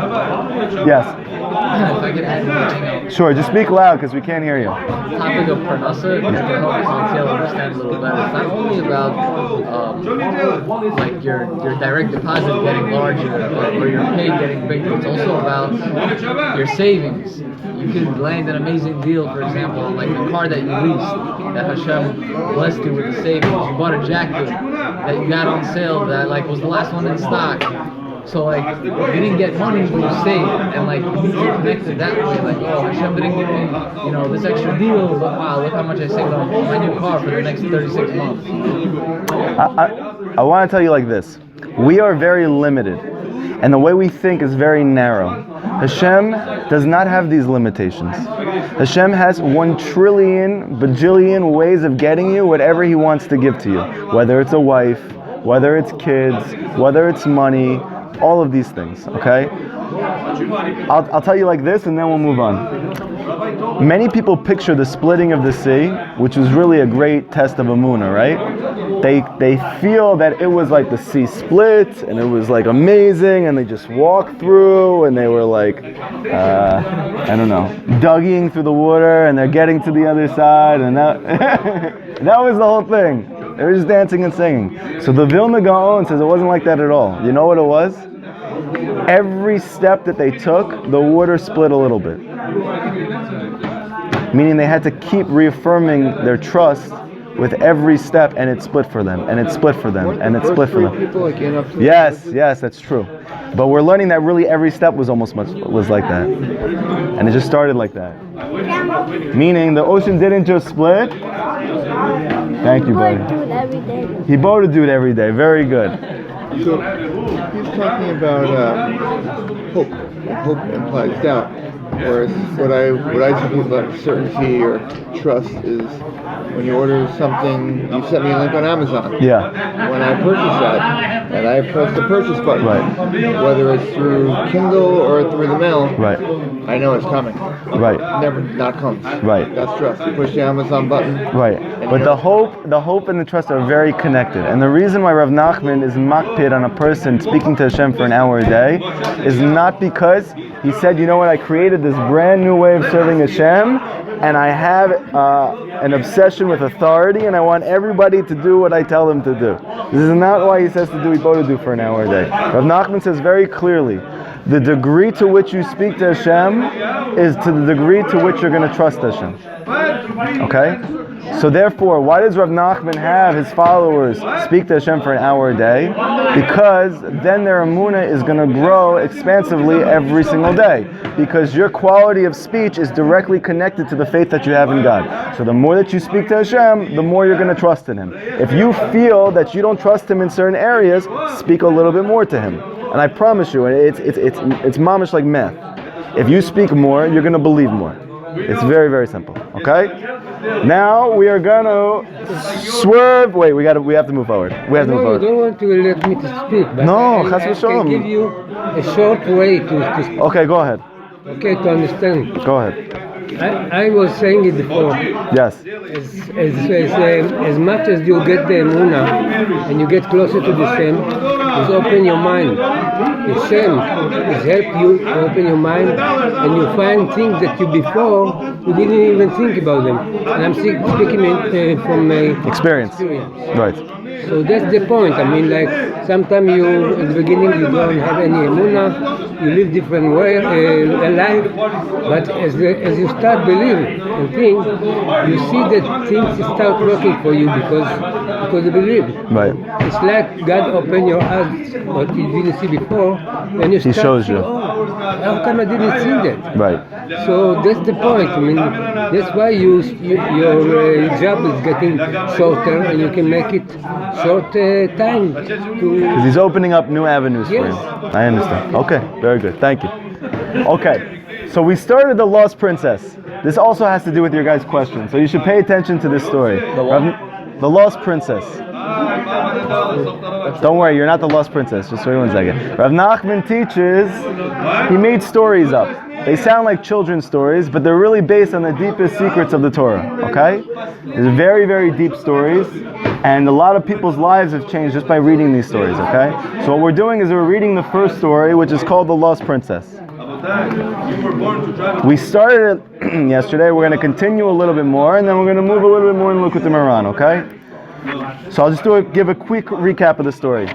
Yes. If I could add anything else. Sure. Just speak loud because we can't hear you. Topic of parnasa, just to help Santiago understand a little better. It's not only about like your direct deposit getting larger or your pay getting bigger. It's also about your savings. You could land an amazing deal, for example, on like the car that you leased, that Hashem blessed you with the savings. You bought a jacket that you got on sale that like was the last one in stock. So like you didn't get money, but you saved, and like you connected that way. Like, oh, Hashem didn't give me, this extra deal. Look, wow, look how much I saved on my new car for the next 36 months. I want to tell you like this. We are very limited, and the way we think is very narrow. Hashem does not have these limitations. Hashem has 1 trillion bajillion ways of getting you whatever He wants to give to you. Whether it's a wife, whether it's kids, whether it's money, all of these things, okay? I'll tell you like this and then we'll move on. Many people picture the splitting of the sea, which was really a great test of Amunah, right? They feel that it was like the sea split and it was like amazing and they just walked through and they were like, I don't know, dugging through the water and they're getting to the other side and that, that was the whole thing. They were just dancing and singing. So the Vilna Gaon says it wasn't like that at all. You know what it was? Every step that they took, the water split a little bit. Meaning they had to keep reaffirming their trust with every step, and it split for them, and it split for them, and it split for them. Yes, that's true. But we're learning that really every step was almost was like that. And it just started like that. Meaning the ocean didn't just split. Thank you, buddy. He boated dude every day. Very good. So he's talking about hope. Hope implies doubt. Whereas what I tell people about certainty or trust is when you order something, you sent me a link on Amazon. Yeah. When I purchase that, and I press the purchase button, right, whether it's through Kindle or through the mail, right, I know it's coming. Right. Never not comes. Right. That's trust. You push the Amazon button. Right. But the hope and the trust are very connected. And the reason why Rav Nachman is makpid on a person speaking to Hashem for an hour a day is not because he said, you know what, I created this brand new way of serving Hashem, and I have an obsession with authority, and I want everybody to do what I tell them to do. This is not why he says to do Ibodah for an hour a day. Rav Nachman says very clearly, the degree to which you speak to Hashem is to the degree to which you're going to trust Hashem. Okay? So therefore, why does Rav Nachman have his followers speak to Hashem for an hour a day? Because then their emunah is going to grow expansively every single day. Because your quality of speech is directly connected to the faith that you have in God. So the more that you speak to Hashem, the more you're going to trust in Him. If you feel that you don't trust Him in certain areas, speak a little bit more to Him. And I promise you, it's mamish like math. If you speak more, you're going to believe more. It's very, very simple. Okay? Now we are going to swerve. Wait, we have to move forward. We have to move forward. You don't want to let me to speak, but no, I can give you a short way to speak. Okay, go ahead. Okay, to understand. Go ahead. I was saying it before. Yes. As much as you get the emunah and you get closer to the Shem, is open your mind. The Shem is help you to open your mind, and you find things that you before you didn't even think about them. And I'm speaking from experience. Right. So that's the point. I mean, like sometimes you, in the beginning, you don't have any emuna, you live different way, life. But as you start believing and think, you see that things start working for you because you believe. Right. It's like God opened your eyes, what you didn't see before, and you He start shows to, you. oh, how come I didn't see that? Right. So that's the point. I mean, that's why your job is getting shorter, and you can make it short time to. Because he's opening up new avenues for Yes. you. I understand. Okay, very good. Thank you. Okay, so we started the Lost Princess. This also has to do with your guys' question, so you should pay attention to this story. The Lost Princess. Don't worry, you're not the Lost Princess. Just wait 1 second. Rav Nachman teaches, he made stories up. They sound like children's stories, but they're really based on the deepest secrets of the Torah, okay? They're very, very deep stories, and a lot of people's lives have changed just by reading these stories, okay? So what we're doing is we're reading the first story, which is called The Lost Princess. We started it yesterday. We're going to continue a little bit more, and then we're going to move a little bit more and look at the Moran, okay? So I'll just give a quick recap of the story.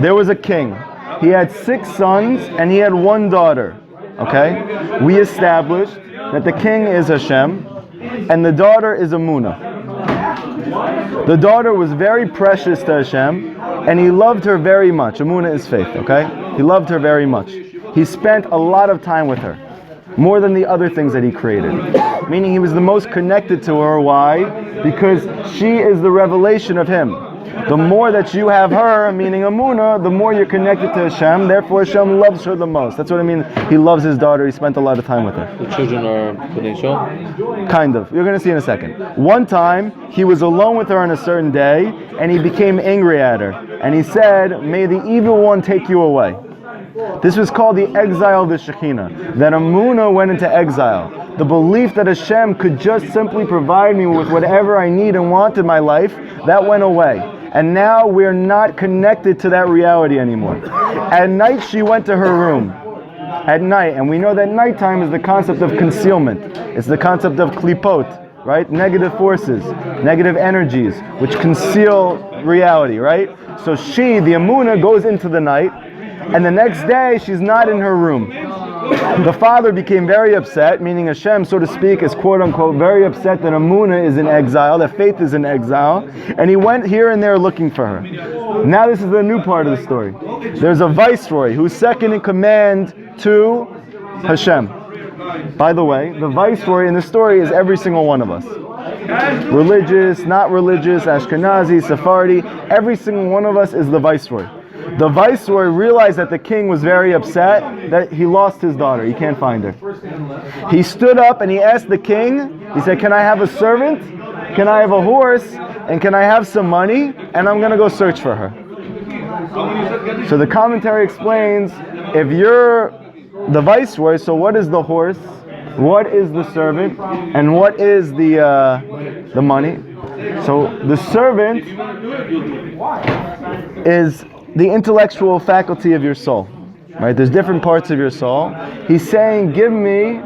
There was a king. He had 6 sons, and he had 1 daughter, okay? We established that the king is Hashem, and the daughter is Amunah. The daughter was very precious to Hashem, and he loved her very much. Amunah is faith, okay? He loved her very much. He spent a lot of time with her, more than the other things that he created. Meaning he was the most connected to her. Why? Because she is the revelation of him. The more that you have her, meaning Amunah, the more you're connected to Hashem, therefore Hashem loves her the most. That's what I mean. He loves his daughter, he spent a lot of time with her. The children are potential? Kind of. You're going to see in a second. One time, he was alone with her on a certain day, and he became angry at her. And he said, "May the evil one take you away." This was called the exile of the Shekhinah. That Amunah went into exile. The belief that Hashem could just simply provide me with whatever I need and want in my life, that went away. And now we're not connected to that reality anymore. At night she went to her room. At night, and we know that nighttime is the concept of concealment. It's the concept of klipot, right? Negative forces, negative energies, which conceal reality, right? So she, the Amunah, goes into the night, and the next day she's not in her room. The father became very upset, meaning Hashem, so to speak, is quote unquote very upset that Amunah is in exile, that faith is in exile, and he went here and there looking for her. Now this is the new part of the story. There's a viceroy who's second in command to Hashem. By the way, the viceroy in the story is every single one of us. Religious, not religious, Ashkenazi, Sephardi, every single one of us is the viceroy. The viceroy realized that the king was very upset that he lost his daughter. He can't find her. He stood up and he asked the king, he said, "Can I have a servant? Can I have a horse? And can I have some money? And I'm going to go search for her." So the commentary explains, if you're the viceroy, so what is the horse? What is the servant? And what is the money? So the servant is the intellectual faculty of your soul, right? There's different parts of your soul. He's saying, give me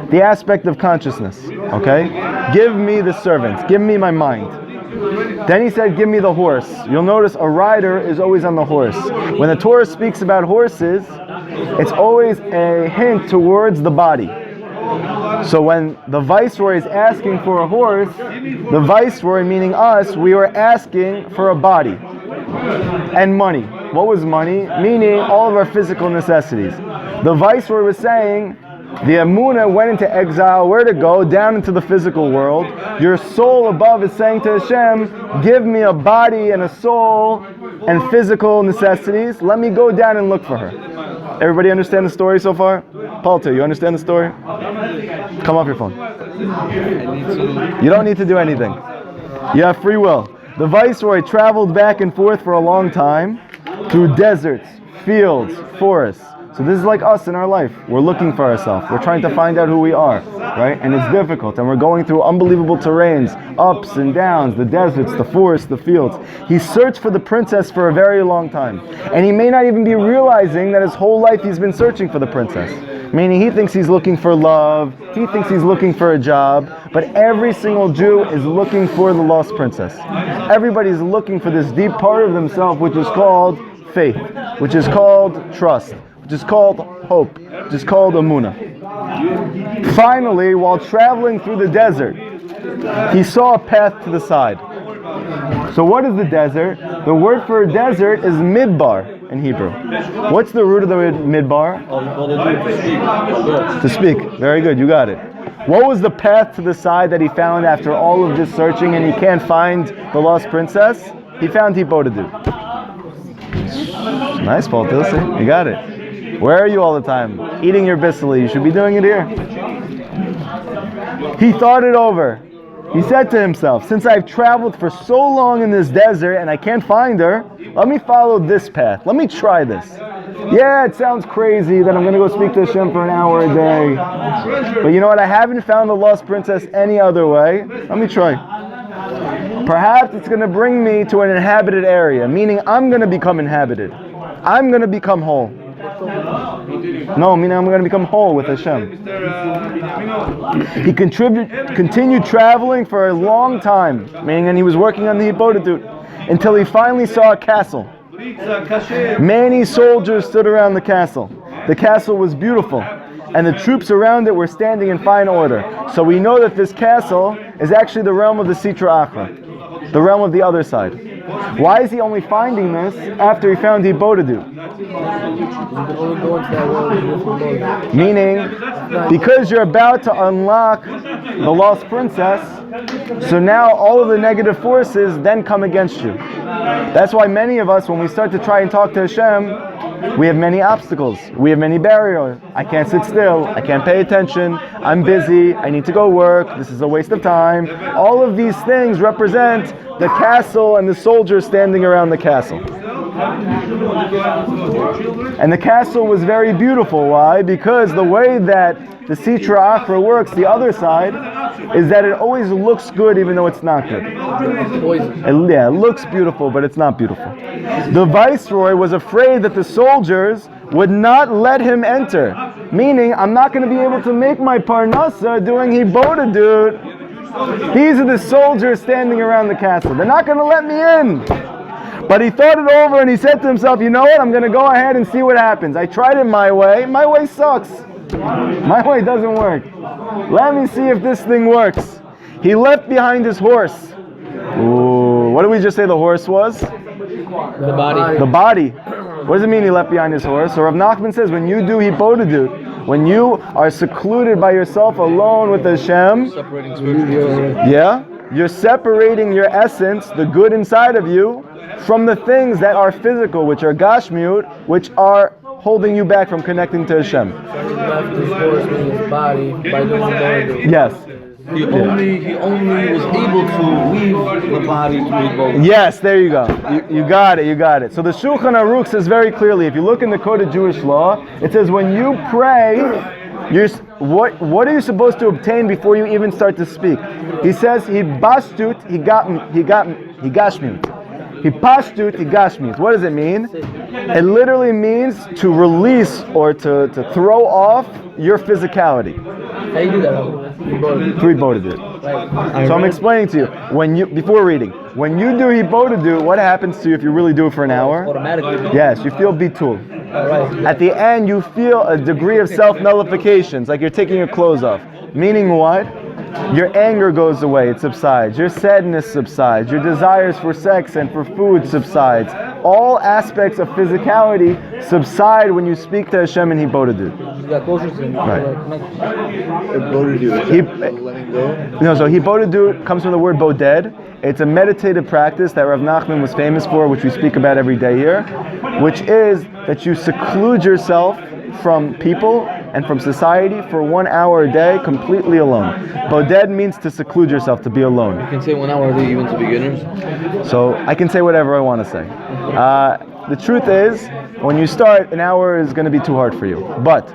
the aspect of consciousness, okay? Give me the servant, give me my mind. Then he said, give me the horse. You'll notice a rider is always on the horse. When the Torah speaks about horses, it's always a hint towards the body. So when the viceroy is asking for a horse, the viceroy, meaning us, we were asking for a body. And money. What was money? Meaning all of our physical necessities. The viceroy was saying, the Amunah went into exile. Where to go? Down into the physical world. Your soul above is saying to Hashem, give me a body and a soul and physical necessities. Let me go down and look for her. Everybody understand the story so far? Palta, you understand the story? Come off your phone. You don't need to do anything. You have free will. The viceroy traveled back and forth for a long time through deserts, fields, forests, So this is like us in our life. We're looking for ourselves. We're trying to find out who we are, right? And it's difficult. And we're going through unbelievable terrains, ups and downs, the deserts, the forests, the fields. He searched for the princess for a very long time. And he may not even be realizing that his whole life he's been searching for the princess. Meaning he thinks he's looking for love, he thinks he's looking for a job, but every single Jew is looking for the lost princess. Everybody's looking for this deep part of themselves which is called faith, which is called trust, which is called hope, which is called emunah. Finally, while traveling through the desert, he saw a path to the side. So what is the desert? The word for desert is midbar in Hebrew. What's the root of the midbar? To speak. Very good, you got it. What was the path to the side that he found after all of this searching and he can't find the lost princess? He found Hippolytus. Nice, Paul Tilson. You got it. Where are you all the time? Eating your bisseli. You should be doing it here. He thought it over. He said to himself, since I've traveled for so long in this desert and I can't find her, let me follow this path. Let me try this. Yeah, it sounds crazy that I'm going to go speak to Hashem for an hour a day. But you know what? I haven't found the lost princess any other way. Let me try. Perhaps it's going to bring me to an inhabited area, meaning I'm going to become inhabited. I'm going to become whole. No, meaning I'm going to become whole with Hashem. He continued traveling for a long time, meaning and he was working on the Hippolytus, until he finally saw a castle. Many soldiers stood around the castle. The castle was beautiful, and the troops around it were standing in fine order. So we know that this castle is actually the realm of the Sitra Achra, the realm of the other side. Why is he only finding this after he found Hippolytus? Meaning, because you're about to unlock the lost princess, so now all of the negative forces then come against you. That's why many of us, when we start to try and talk to Hashem, we have many obstacles. We have many barriers. I can't sit still. I can't pay attention. I'm busy. I need to go work. This is a waste of time. All of these things represent the castle and the soldiers standing around the castle. And the castle was very beautiful. Why? Because the way that the Sitra Achra works, the other side, is that it always looks good even though it's not good. It looks beautiful, but it's not beautiful. The viceroy was afraid that the soldiers would not let him enter. Meaning, I'm not going to be able to make my parnasa doing Hippolytus. These are the soldiers standing around the castle. They're not going to let me in. But he thought it over and he said to himself, you know what, I'm going to go ahead and see what happens. I tried it my way. My way sucks. My way doesn't work. Let me see if this thing works. He left behind his horse. Ooh, what did we just say the horse was? The body. The body. What does it mean he left behind his horse? So Rav Nachman says when you do Hippolytus, when you are secluded by yourself alone with Hashem, you're separating your essence, the good inside of you, from the things that are physical, which are gashmiut, which are holding you back from connecting to Hashem. He left his horse with his body by doing Hippolytus. Yes. He only was able to leave the body to Hippolytus. Yes, there you go. You got it. So the Shulchan Aruch says very clearly, if you look in the Code of Jewish Law, it says when you pray, what are you supposed to obtain before you even start to speak? He says, Hibashtut, higashmiut. Hipashtut, higashmiut. What does it mean? It literally means to release or to throw off your physicality. How do you do that? Through Hippolytus. So I'm explaining to you, before reading, when you do Hippolytus, what happens to you if you really do it for an hour? Automatically. Yes, you feel bitul. Right. At the end, you feel a degree of self-nullification. It's like you're taking your clothes off. Meaning what? Your anger goes away, it subsides. Your sadness subsides. Your desires for sex and for food subsides. All aspects of physicality subside when you speak to Hashem in Hippolytus. Right. So Hippolytus comes from the word boded. It's a meditative practice that Rav Nachman was famous for, which we speak about every day here, which is that you seclude yourself from people and from society for 1 hour a day, completely alone. Boded means to seclude yourself, to be alone. You can say 1 hour a day even to beginners. So I can say whatever I want to say. The truth is, when you start, an hour is going to be too hard for you. But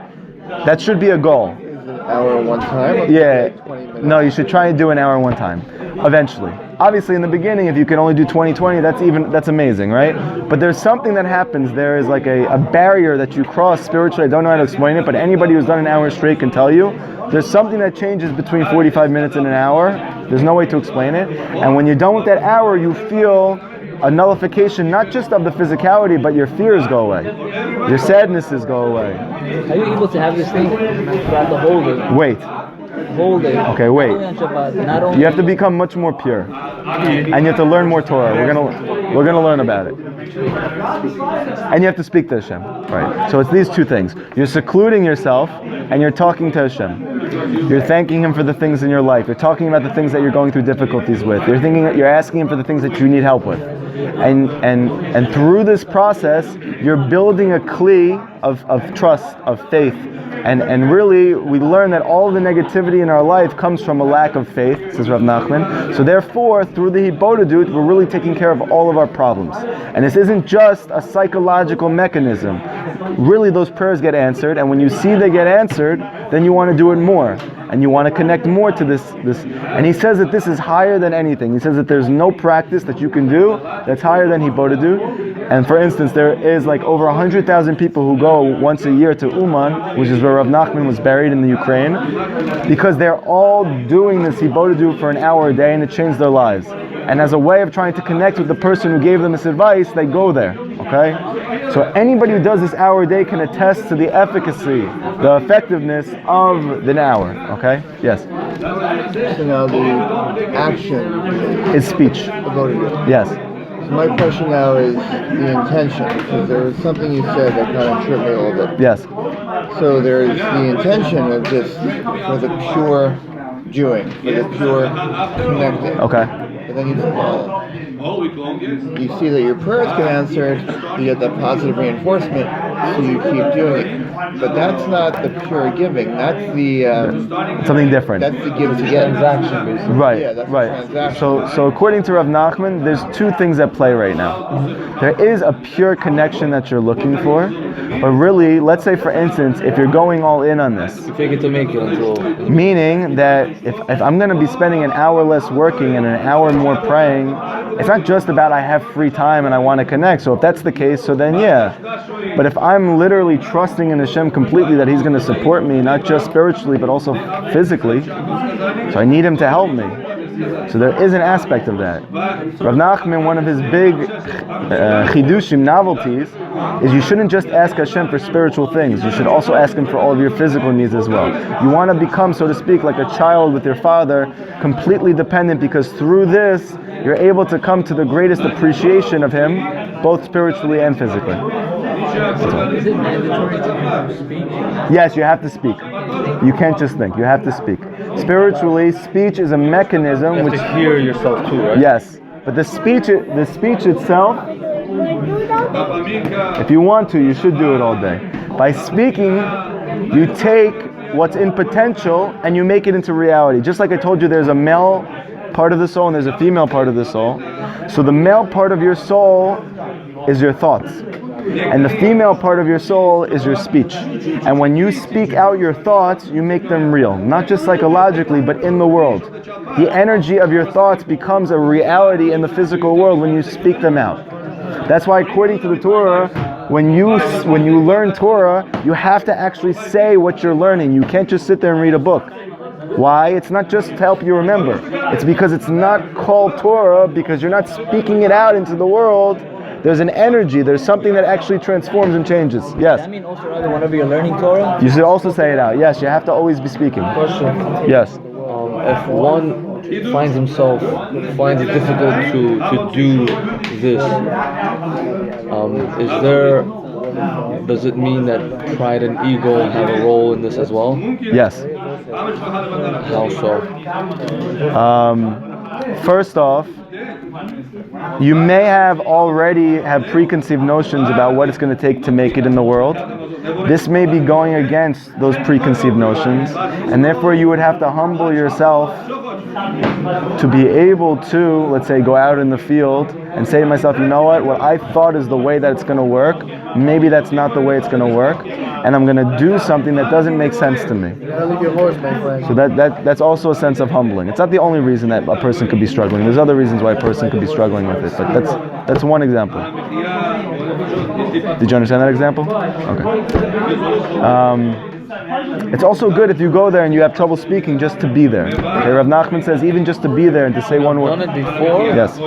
that should be a goal. An hour one time? Or Yeah. 20 minutes? No, you should try and do an hour one time, eventually. Obviously, in the beginning, if you can only do 20, that's amazing, right? But there's something that happens. There is like a barrier that you cross spiritually. I don't know how to explain it, but anybody who's done an hour straight can tell you. There's something that changes between 45 minutes and an hour. There's no way to explain it. And when you're done with that hour, you feel a nullification, not just of the physicality, but your fears go away. Your sadnesses go away. Are you able to have this thing throughout the whole day? Wait. Whole day. Okay, wait. Not only on Shabbat, not only You have to become much more pure, and you have to learn more Torah. We're gonna learn about it, and you have to speak to Hashem. Right. So it's these two things. You're secluding yourself, and you're talking to Hashem. You're thanking Him for the things in your life. You're talking about the things that you're going through difficulties with. You're asking Him for the things that you need help with, and through this process, you're building a kli of trust, of faith. And really, we learn that all the negativity in our life comes from a lack of faith, says Rav Nachman. So therefore, through the Hibodedut, we're really taking care of all of our problems. And this isn't just a psychological mechanism. Really, those prayers get answered, and when you see they get answered, then you want to do it more. And you want to connect more to this. And he says that this is higher than anything. He says that there's no practice that you can do that's higher than Hibodedut. And for instance, there is like over 100,000 people who go once a year to Uman, which is where Rav Nachman was buried in the Ukraine, because they're all doing this Hibodedut for an hour a day, and it changed their lives. And as a way of trying to connect with the person who gave them this advice, they go there. Okay? So anybody who does this hour a day can attest to the efficacy, the effectiveness of the hour. Okay? Yes? So now the action It's speech. Hibodedut. Yes. So my question now is the intention, because there was something you said that kind of tripped me a little bit. Yes. So there's the intention of just for the pure doing, for the pure connecting. Okay. But then you see that your prayers get answered, you get that positive reinforcement, so you keep doing it. But that's not the pure giving. That's the Something different. that's the give to get. Transaction, basically. Right, Yeah, that's right. the transaction. So according to Rav Nachman, there's two things at play right now. There is a pure connection that you're looking for, but really, let's say for instance, if you're going all in on this, You fake it to make it until. meaning that if I'm going to be spending an hour less working and an hour more praying, it's not just about I have free time and I want to connect. So if that's the case, so then yeah. But if I'm literally trusting in Hashem completely that He's going to support me, not just spiritually, but also physically, so I need Him to help me. So there is an aspect of that. Rav Nachman, one of his big chidushim, novelties, is you shouldn't just ask Hashem for spiritual things. You should also ask Him for all of your physical needs as well. You want to become, so to speak, like a child with your father, completely dependent, because through this, you're able to come to the greatest appreciation of Him, both spiritually and physically. Is it mandatory to speak? Yes, you have to speak. You can't just think. You have to speak. Spiritually, speech is a mechanism You which... have to hear yourself too, right? Yes, but the speech itself, if you want to, you should do it all day. By speaking, you take what's in potential and you make it into reality. Just like I told you, there's a male part of the soul and there's a female part of the soul. So the male part of your soul is your thoughts. And the female part of your soul is your speech. And when you speak out your thoughts, you make them real. Not just psychologically, but in the world. The energy of your thoughts becomes a reality in the physical world when you speak them out. That's why according to the Torah, when you learn Torah, you have to actually say what you're learning. You can't just sit there and read a book. Why? It's not just to help you remember. It's because it's not called Torah, because you're not speaking it out into the world. There's an energy, there's something that actually transforms and changes. Yes? I mean, also, rather, whenever you're learning Torah, You should also say it out. Yes, you have to always be speaking. Question. Yes. If one finds it difficult to do this, does it mean that pride and ego have a role in this as well? Yes. How so? First off, you may already have preconceived notions about what it's going to take to make it in the world. this may be going against those preconceived notions, and therefore you would have to humble yourself to be able to, let's say, go out in the field and say to myself, you know what I thought is the way that it's going to work, maybe that's not the way it's going to work, and I'm going to do something that doesn't make sense to me. So that's also a sense of humbling. It's not the only reason that a person could be struggling. There's other reasons why a person could be struggling with it, but that's one example. Did you understand that example? Okay. It's also good if you go there and you have trouble speaking just to be there. Okay, Rav Nachman says even just to be there and to say one word. I've done it before. Yes.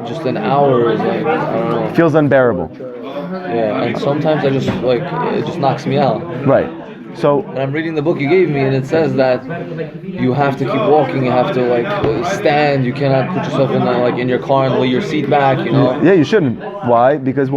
Just an hour is like, I don't know. Feels unbearable. Yeah, and sometimes it just knocks me out. Right. So, and I'm reading the book you gave me, and it says that you have to keep walking. You have to stand. You cannot put yourself in your car and lay your seat back. You know. Yeah, you shouldn't. Why? Because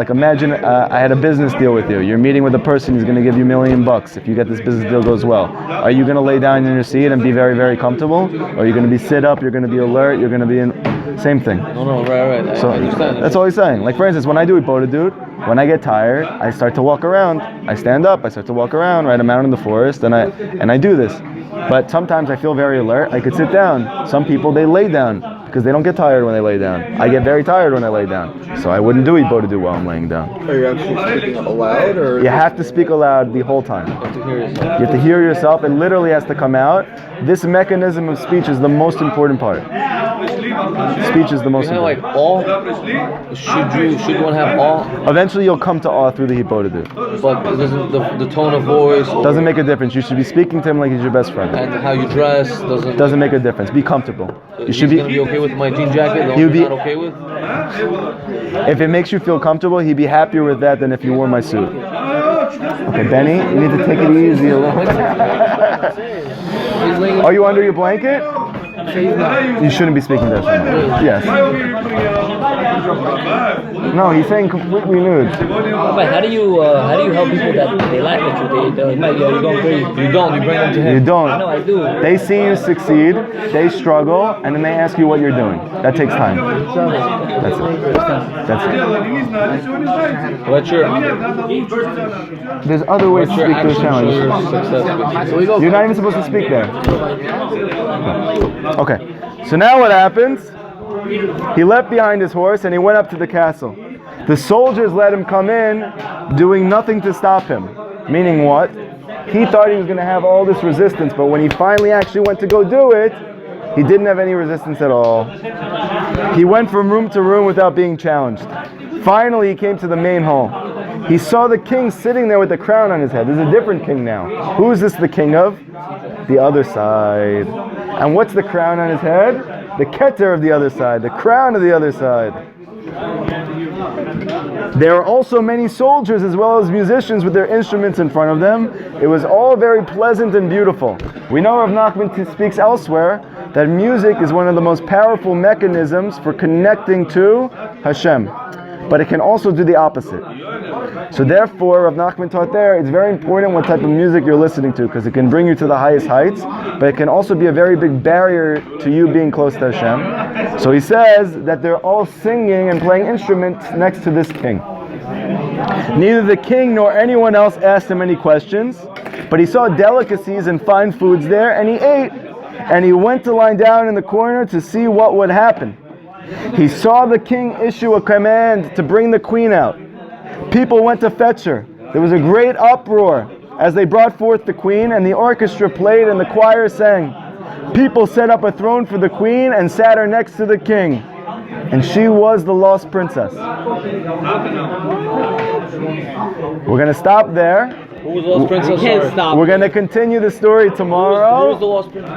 imagine I had a business deal with you. You're meeting with a person who's going to give you $1 million if you get this business deal goes well. Are you going to lay down in your seat and be very, very comfortable? Or are you going to be sit up? You're going to be alert. You're going to be in same thing. No, right. I understand. That's all he's saying. Like for instance, when I do Dude, when I get tired, I start to walk around. I stand up. I start to walk around. Right, I'm out in the forest, and I do this. But sometimes I feel very alert. I could sit down. Some people, they lay down because they don't get tired when they lay down. I get very tired when I lay down, so I wouldn't do Dude while I'm laying down. Are you actually speaking aloud, or? You have to speak aloud the whole time. You have to hear yourself. It literally has to come out. This mechanism of speech is the most important part. Speech is the most important. Like awe? Should one have awe? Eventually you'll come to awe through the Dude. But doesn't the tone of voice doesn't make a difference. You should be speaking to him like he's your best friend. And how you dress doesn't make a difference. Be comfortable. You should be okay with my jean jacket. He'll be not okay with. If it makes you feel comfortable, he'd be happier with that than if you wore my suit. Okay, Benny, you need to take it easy a little. Are you under your blanket? You shouldn't be speaking that way. Yes. No, he's saying completely nude. But how do you help people that they laugh at you? They're like, you're going crazy. You don't. You bring them to him. You don't. No, I do. They see you succeed, they struggle, and then they ask you what you're doing. That takes time. That's it. What's your? There's other ways to speak to a challenge. You're not even supposed to speak there. Okay. So now what happens? He left behind his horse and he went up to the castle. The soldiers let him come in, doing nothing to stop him. Meaning what? He thought he was going to have all this resistance, but when he finally actually went to go do it, he didn't have any resistance at all. He went from room to room without being challenged. Finally, he came to the main hall. He saw the king sitting there with the crown on his head. There's a different king now. Who is this the king of? The other side. And what's the crown on his head? The keter of the other side, the crown of the other side. There are also many soldiers as well as musicians with their instruments in front of them. It was all very pleasant and beautiful. We know Rav Nachman speaks elsewhere that music is one of the most powerful mechanisms for connecting to Hashem. But it can also do the opposite. So therefore, Rav Nachman taught there, it's very important what type of music you're listening to, because it can bring you to the highest heights, but it can also be a very big barrier to you being close to Hashem. So he says that they're all singing and playing instruments next to this king. Neither the king nor anyone else asked him any questions, but he saw delicacies and fine foods there, and he ate, and he went to lie down in the corner to see what would happen. He saw the king issue a command to bring the queen out. People went to fetch her. There was a great uproar as they brought forth the queen, and the orchestra played and the choir sang. People set up a throne for the queen and sat her next to the king. And she was the lost princess. We're going to stop there. Who was the lost princess? Can't stop. We're going to continue the story tomorrow. Who was the lost princess?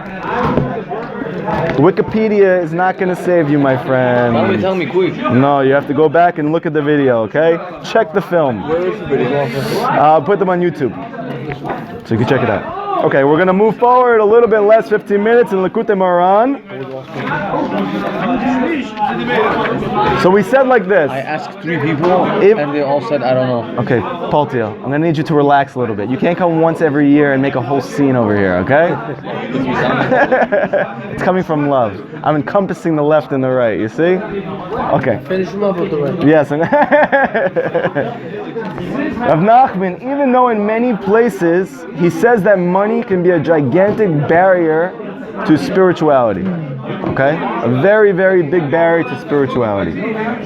Wikipedia is not going to save you, my friend. Why don't you tell me quick? No, you have to go back and look at the video, okay? Check the film. Where is the video? Put them on YouTube, so you can check it out. Okay, we're going to move forward a little bit less, 15 minutes in Likutei Moharan. So we said like this. I asked 3 people, and they all said, I don't know. Okay, Paltio, I'm going to need you to relax a little bit. You can't come once every year and make a whole scene over here, okay? It's coming from love. I'm encompassing the left and the right, you see? Okay. Finish him up with the right. Yes. Rav Nachman, even though in many places he says that money can be a gigantic barrier to spirituality, okay? A very, very big barrier to spirituality.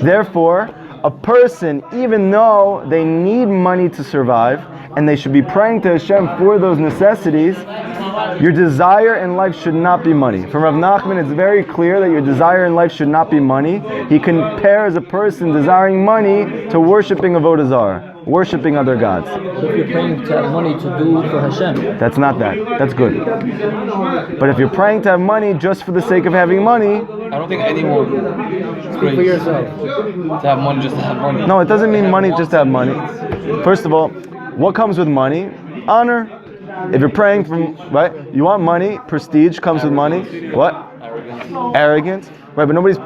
Therefore, a person, even though they need money to survive, and they should be praying to Hashem for those necessities, your desire in life should not be money. From Rav Nachman, it's very clear that your desire in life should not be money. He compares a person desiring money to worshipping Avodah Zarah, worshipping other gods. So if you're praying to have money to do for Hashem, that's not that. That's good. But if you're praying to have money just for the sake of having money, I don't think anyone Speak for yourself. to have money just to have money. no, it doesn't mean money just to have money. First of all, what comes with money? Honor. If you're praying from, right, you want money, prestige comes with money. What? Arrogance. Right, but nobody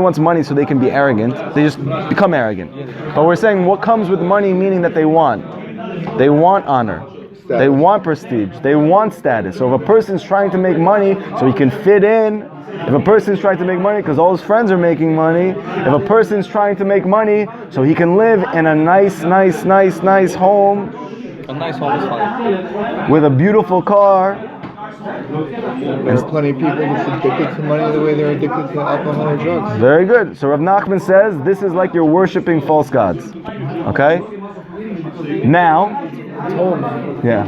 wants money so they can be arrogant. They just become arrogant. But we're saying what comes with money, meaning that they want honor. They want prestige. They want status. So if a person's trying to make money so he can fit in, if a person's trying to make money because all his friends are making money, if a person's trying to make money so he can live in a nice home, A nice home is fine. with a beautiful car. There are plenty of people who's addicted to money the way they're addicted to alcohol or drugs. Very good. So Rav Nachman says this is like you're worshiping false gods. Okay? Now, yeah,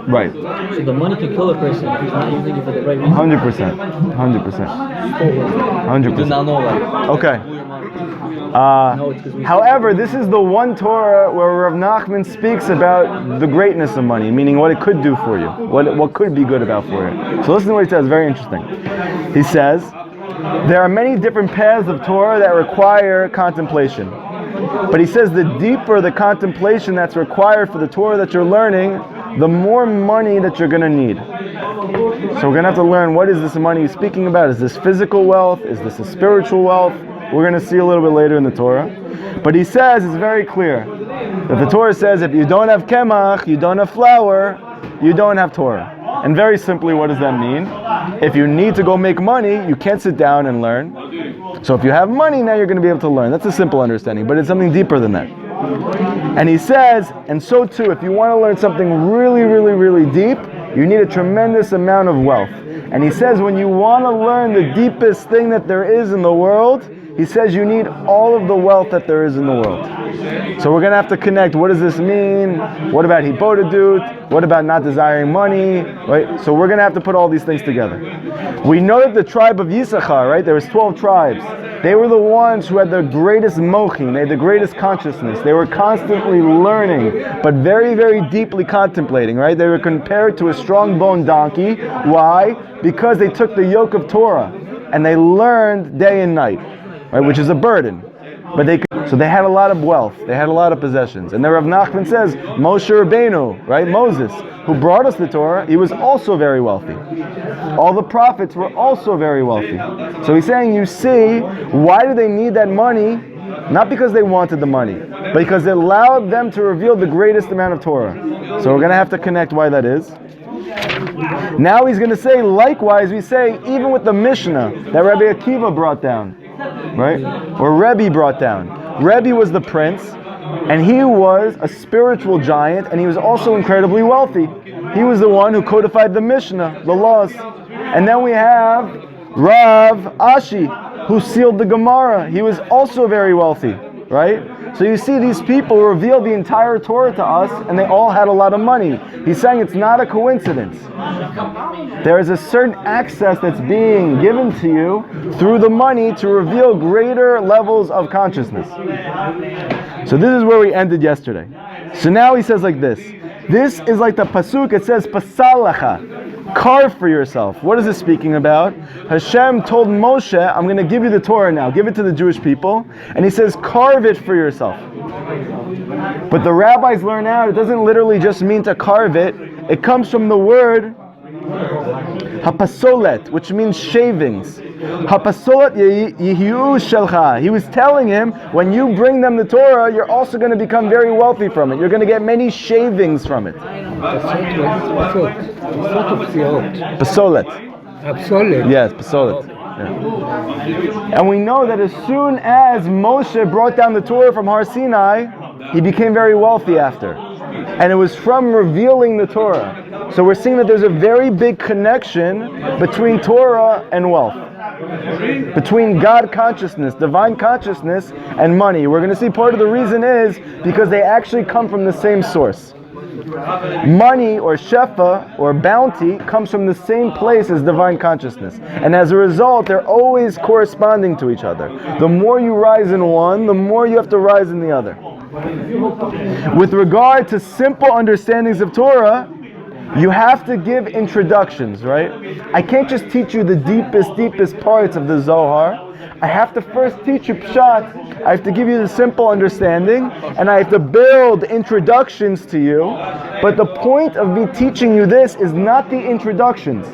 right. so the money can kill a person if he's not using it for the right reason. 100%. 100%. Do not 100%. know that. Okay. However, this is the one Torah where Rav Nachman speaks about the greatness of money, meaning what it could do for you, what could be good about for you. So listen to what he says, very interesting. He says, there are many different paths of Torah that require contemplation. But he says the deeper the contemplation that's required for the Torah that you're learning, the more money that you're going to need. So we're going to have to learn, what is this money he's speaking about? Is this physical wealth? Is this a spiritual wealth? We're going to see a little bit later in the Torah. But he says, it's very clear, that the Torah says if you don't have kemach, you don't have flour, you don't have Torah. And very simply, what does that mean? If you need to go make money, you can't sit down and learn. So if you have money, now you're going to be able to learn. That's a simple understanding, but it's something deeper than that. And he says, and so too, if you want to learn something really, really, really deep, you need a tremendous amount of wealth. And he says, when you want to learn the deepest thing that there is in the world, he says you need all of the wealth that there is in the world. So we're going to have to connect. What does this mean? What about hibodedut? What about not desiring money? Right? So we're going to have to put all these things together. We know that the tribe of Yisachar, right? There was 12 tribes. They were the ones who had the greatest mochin. They had the greatest consciousness. They were constantly learning, but very, very deeply contemplating, right? They were compared to a strong-boned donkey. Why? Because they took the yoke of Torah and they learned day and night. Right, which is a burden, but so they had a lot of wealth, they had a lot of possessions. And then Rav Nachman says, Moshe Rabbeinu, right, Moses, who brought us the Torah, he was also very wealthy. All the prophets were also very wealthy. So he's saying, you see, why do they need that money? Not because they wanted the money, but because it allowed them to reveal the greatest amount of Torah. So we're going to have to connect why that is. Now he's going to say, likewise, we say, even with the Mishnah that Rabbi Akiva brought down, right? Or Rebbe brought down. Rebbe was the prince, and he was a spiritual giant, and he was also incredibly wealthy. He was the one who codified the Mishnah, the laws. And then we have Rav Ashi, who sealed the Gemara. He was also very wealthy, right? So you see, these people revealed the entire Torah to us, and they all had a lot of money. He's saying it's not a coincidence. There is a certain access that's being given to you through the money to reveal greater levels of consciousness. So this is where we ended yesterday. So now he says like this. This is like the pasuk. It says, Pasalacha, carve for yourself. What is it speaking about? Hashem told Moshe, I'm going to give you the Torah now. Give it to the Jewish people. And he says, carve it for yourself. But the rabbis learn out, it doesn't literally just mean to carve it. It comes from the word hapasolet, which means shavings. Hapasolet yihiu shelcha. He was telling him, when you bring them the Torah, you're also going to become very wealthy from it. You're going to get many shavings from it. Pasolet. Absolutely. Yes, pasolet. Yeah. And we know that as soon as Moshe brought down the Torah from Har Sinai, he became very wealthy after. And it was from revealing the Torah. So we're seeing that there's a very big connection between Torah and wealth. Between God consciousness, divine consciousness, and money. We're going to see part of the reason is because they actually come from the same source. Money or shefa or bounty comes from the same place as divine consciousness. And as a result, they're always corresponding to each other. The more you rise in one, the more you have to rise in the other. With regard to simple understandings of Torah, you have to give introductions, right? I can't just teach you the deepest parts of the Zohar. I have to first teach you Pshat. I have to give you the simple understanding, and I have to build introductions to you. But the point of me teaching you this is not the introductions.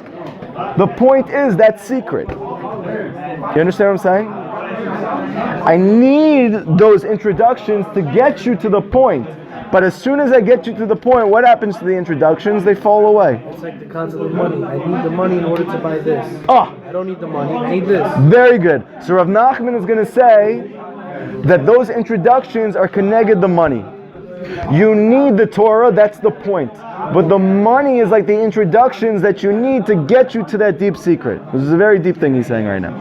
The point is that secret. You understand what I'm saying? I need those introductions to get you to the point. But as soon as I get you to the point, what happens to the introductions? They fall away. It's like the concept of money. I need the money in order to buy this. Ah, I don't need the money, I need this. very good. So Rav Nachman is going to say that those introductions are connected the money. You need the Torah, that's the point. But the money is like the introductions that you need to get you to that deep secret. This is a very deep thing he's saying right now.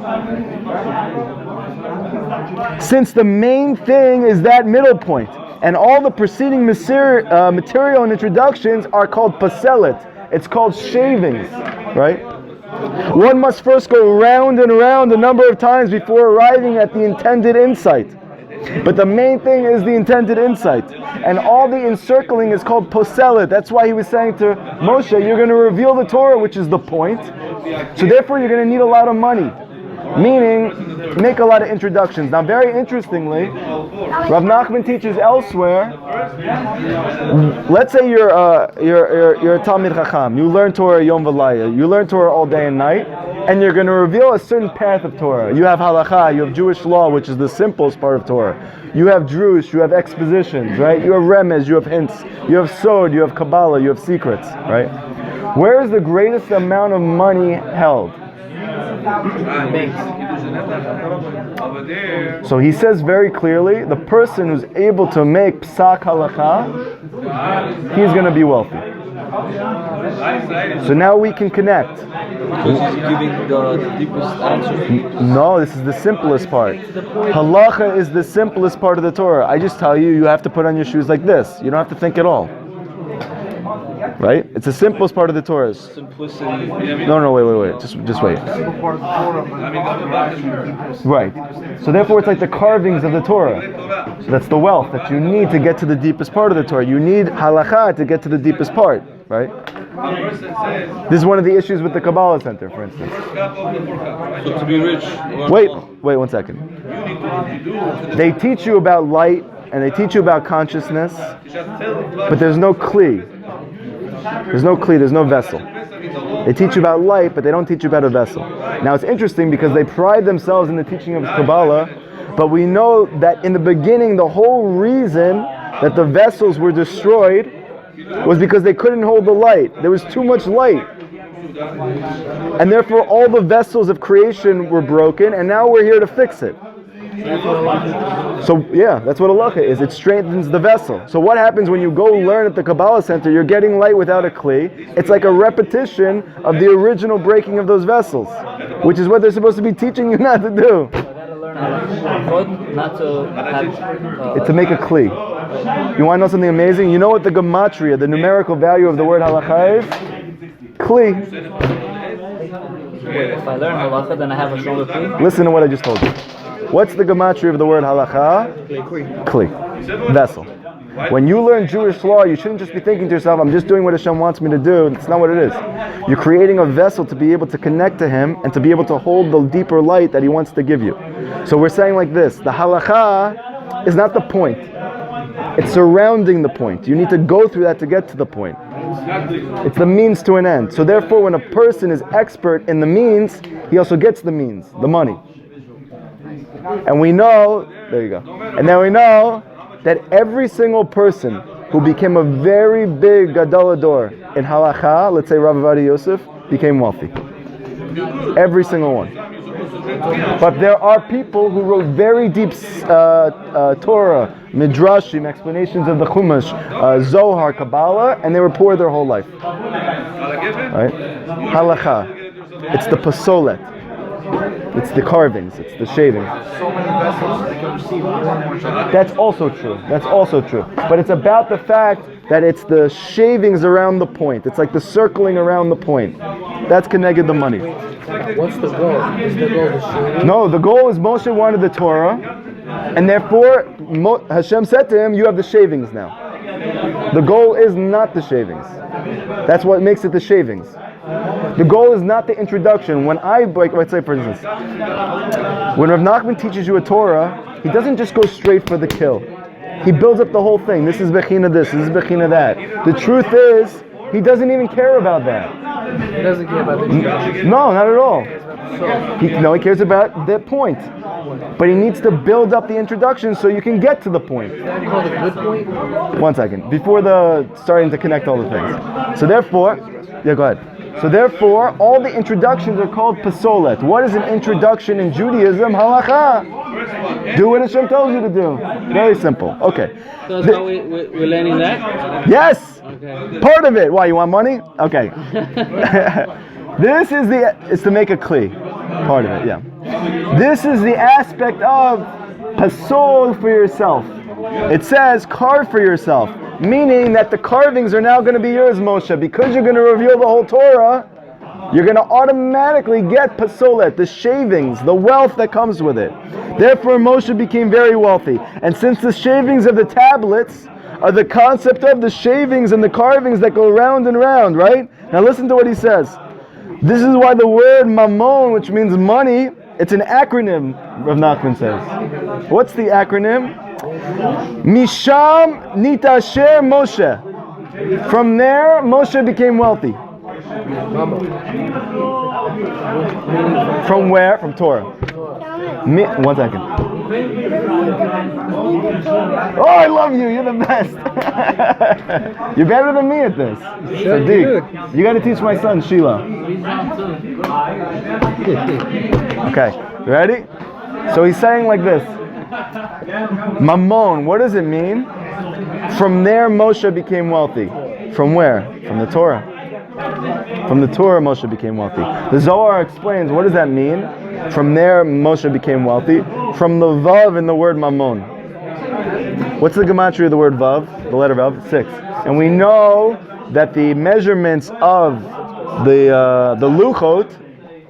Since the main thing is that middle point, and all the preceding material and introductions are called paselet. It's called shavings, right? One must first go round and round a number of times before arriving at the intended insight. But the main thing is the intended insight. And all the encircling is called paselet. That's why he was saying to Moshe, you're going to reveal the Torah, which is the point. So therefore you're going to need a lot of money. Meaning, make a lot of introductions. Now, very interestingly, Rav Nachman teaches elsewhere. Let's say you're a Talmid Chacham. You learn Torah Yom V'Layla. You learn Torah all day and night, and you're going to reveal a certain path of Torah. You have halakha, you have Jewish law, which is the simplest part of Torah. You have drush, you have expositions, right? You have remez, you have hints, you have sod, you have Kabbalah, you have secrets, right? Where is the greatest amount of money held? So he says very clearly, the person who's able to make psak halakha, he's going to be wealthy. So now we can connect. Because he's giving the deepest answer. No, this is the simplest part. Halacha is the simplest part of the Torah. I just tell you, you have to put on your shoes like this. You don't have to think at all. Right? It's the simplest part of the Torah. Simplicity. No, wait. Just wait. Right. So therefore it's like the carvings of the Torah. So that's the wealth that you need to get to the deepest part of the Torah. You need halakha to get to the deepest part. Right? This is one of the issues with the Kabbalah Center, for instance. So to be rich. Wait 1 second. They teach you about light and they teach you about consciousness, but there's no kli. There's no vessel. They teach you about light, but they don't teach you about a vessel. Now it's interesting because they pride themselves in the teaching of Kabbalah, but we know that in the beginning, the whole reason that the vessels were destroyed was because they couldn't hold the light. There was too much light. And therefore all the vessels of creation were broken, and now we're here to fix it. So yeah, that's what halacha is. It strengthens the vessel. So what happens when you go learn at the Kabbalah Center? You're getting light without a kli. It's like a repetition of the original breaking of those vessels, which is what they're supposed to be teaching you not to do. Not to have, It's to make a kli. You want to know something amazing? You know what the gematria, the numerical value of the word halacha is? Kli. Wait, if I learn halacha, then I have a stronger kli? Listen to what I just told you. What's the gematria of the word halacha? Kli. Vessel. When you learn Jewish law, you shouldn't just be thinking to yourself, I'm just doing what Hashem wants me to do. That's not what it is. You're creating a vessel to be able to connect to Him and to be able to hold the deeper light that He wants to give you. So we're saying like this, the halacha is not the point. It's surrounding the point. You need to go through that to get to the point. It's the means to an end. So therefore, when a person is expert in the means, he also gets the means, the money. And we know, there you go. And then we know that every single person who became a very big gadolador in halacha, let's say Rav David Yosef, became wealthy. Every single one. But there are people who wrote very deep Torah, Midrashim, explanations of the Chumash, Zohar, Kabbalah, and they were poor their whole life. Right? Halakha. It's the pasolet. It's the carvings. It's the shavings. So many vessels they can receive more and more Shabbat. That's also true. That's also true. But it's about the fact that it's the shavings around the point. It's like the circling around the point. That's connected the money. What's the goal? Is the goal the shaving? No, the goal is Moshe wanted the Torah, and therefore Hashem said to him, "You have the shavings now." The goal is not the shavings. That's what makes it the shavings. The goal is not the introduction. When let's say for instance, when Rav Nachman teaches you a Torah, he doesn't just go straight for the kill. He builds up the whole thing. This is Bechina this is Bechina that. The truth is, he doesn't even care about that. He doesn't care about the introduction. No, not at all. He cares about the point. But he needs to build up the introduction so you can get to the point. Is that called a good point? 1 second. Before starting to connect all the things. So therefore, go ahead. So therefore, all the introductions are called pasolet. What is an introduction in Judaism? Halakha. Do what Hashem tells you to do. Very simple. Okay. So that's how we're learning that? Yes. Okay. Part of it. Why, you want money? Okay. It's to make a kli. Part of it, yeah. This is the aspect of pasol for yourself. It says carve for yourself. Meaning that the carvings are now going to be yours, Moshe. Because you're going to reveal the whole Torah, you're going to automatically get pasolet, the shavings, the wealth that comes with it. Therefore, Moshe became very wealthy. And since the shavings of the tablets are the concept of the shavings and the carvings that go round and round, right? Now listen to what he says. This is why the word mammon, which means money, it's an acronym, Rav Nachman says. What's the acronym? Misham nitasher Moshe. From there, Moshe became wealthy. From where? From Torah. 1 second. Oh, I love you. You're the best. You're better than me at this. Sadiq, you got to teach my son Sheila. Okay, you ready? So he's saying like this. Mammon, what does it mean? From there Moshe became wealthy. From where? From the Torah. From the Torah Moshe became wealthy. The Zohar explains, what does that mean? From there Moshe became wealthy. From the Vav in the word Mammon. What's the gematria of the word Vav? The letter Vav? 6. And we know that the measurements of the Luchot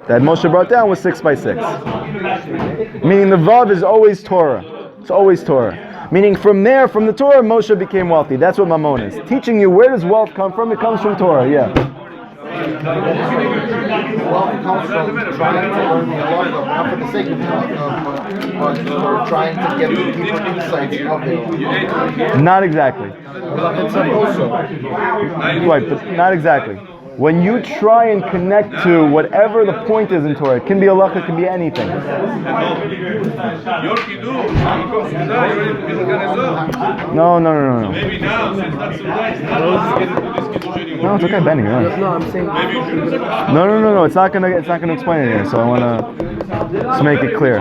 that Moshe brought down was 6 by 6. Meaning the Vav is always Torah. It's always Torah. Meaning from there, from the Torah, Moshe became wealthy. That's what Mammon is. Teaching you where does wealth come from? It comes from Torah, yeah. Wealth comes from trying to learn the halacha, not for the sake of but for trying to get the deeper insights of it. Not exactly. It's also. Right, but not exactly. When you try and connect to whatever the point is in Torah, it can be halacha, it can be anything. No. No, it's okay, Benny. Right. No, I'm saying. No. It's not gonna explain it here. So I wanna just make it clear.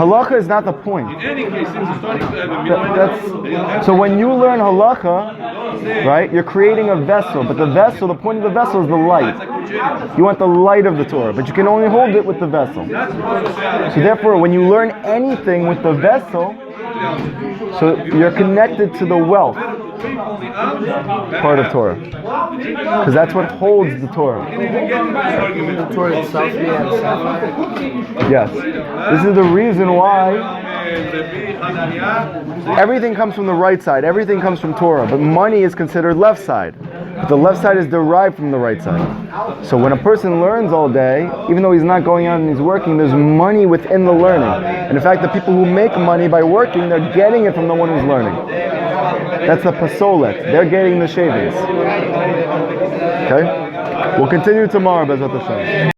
Halacha is not the point. So when you learn halacha, right, you're creating a vessel, but the point of the vessel is the light. You want the light of the Torah, but you can only hold it with the vessel. So therefore, when you learn anything with the vessel, so you're connected to the wealth part of Torah, because that's what holds the Torah. The Torah itself, Yes. This is the reason why everything comes from the right side. Everything comes from Torah, but money is considered left side. But the left side is derived from the right side. So when a person learns all day, even though he's not going out and he's working, there's money within the learning. And in fact, the people who make money by working, they're getting it from the one who's learning. That's the pasolet. They're getting the shavings. Okay? We'll continue tomorrow, Bezrat Hashem.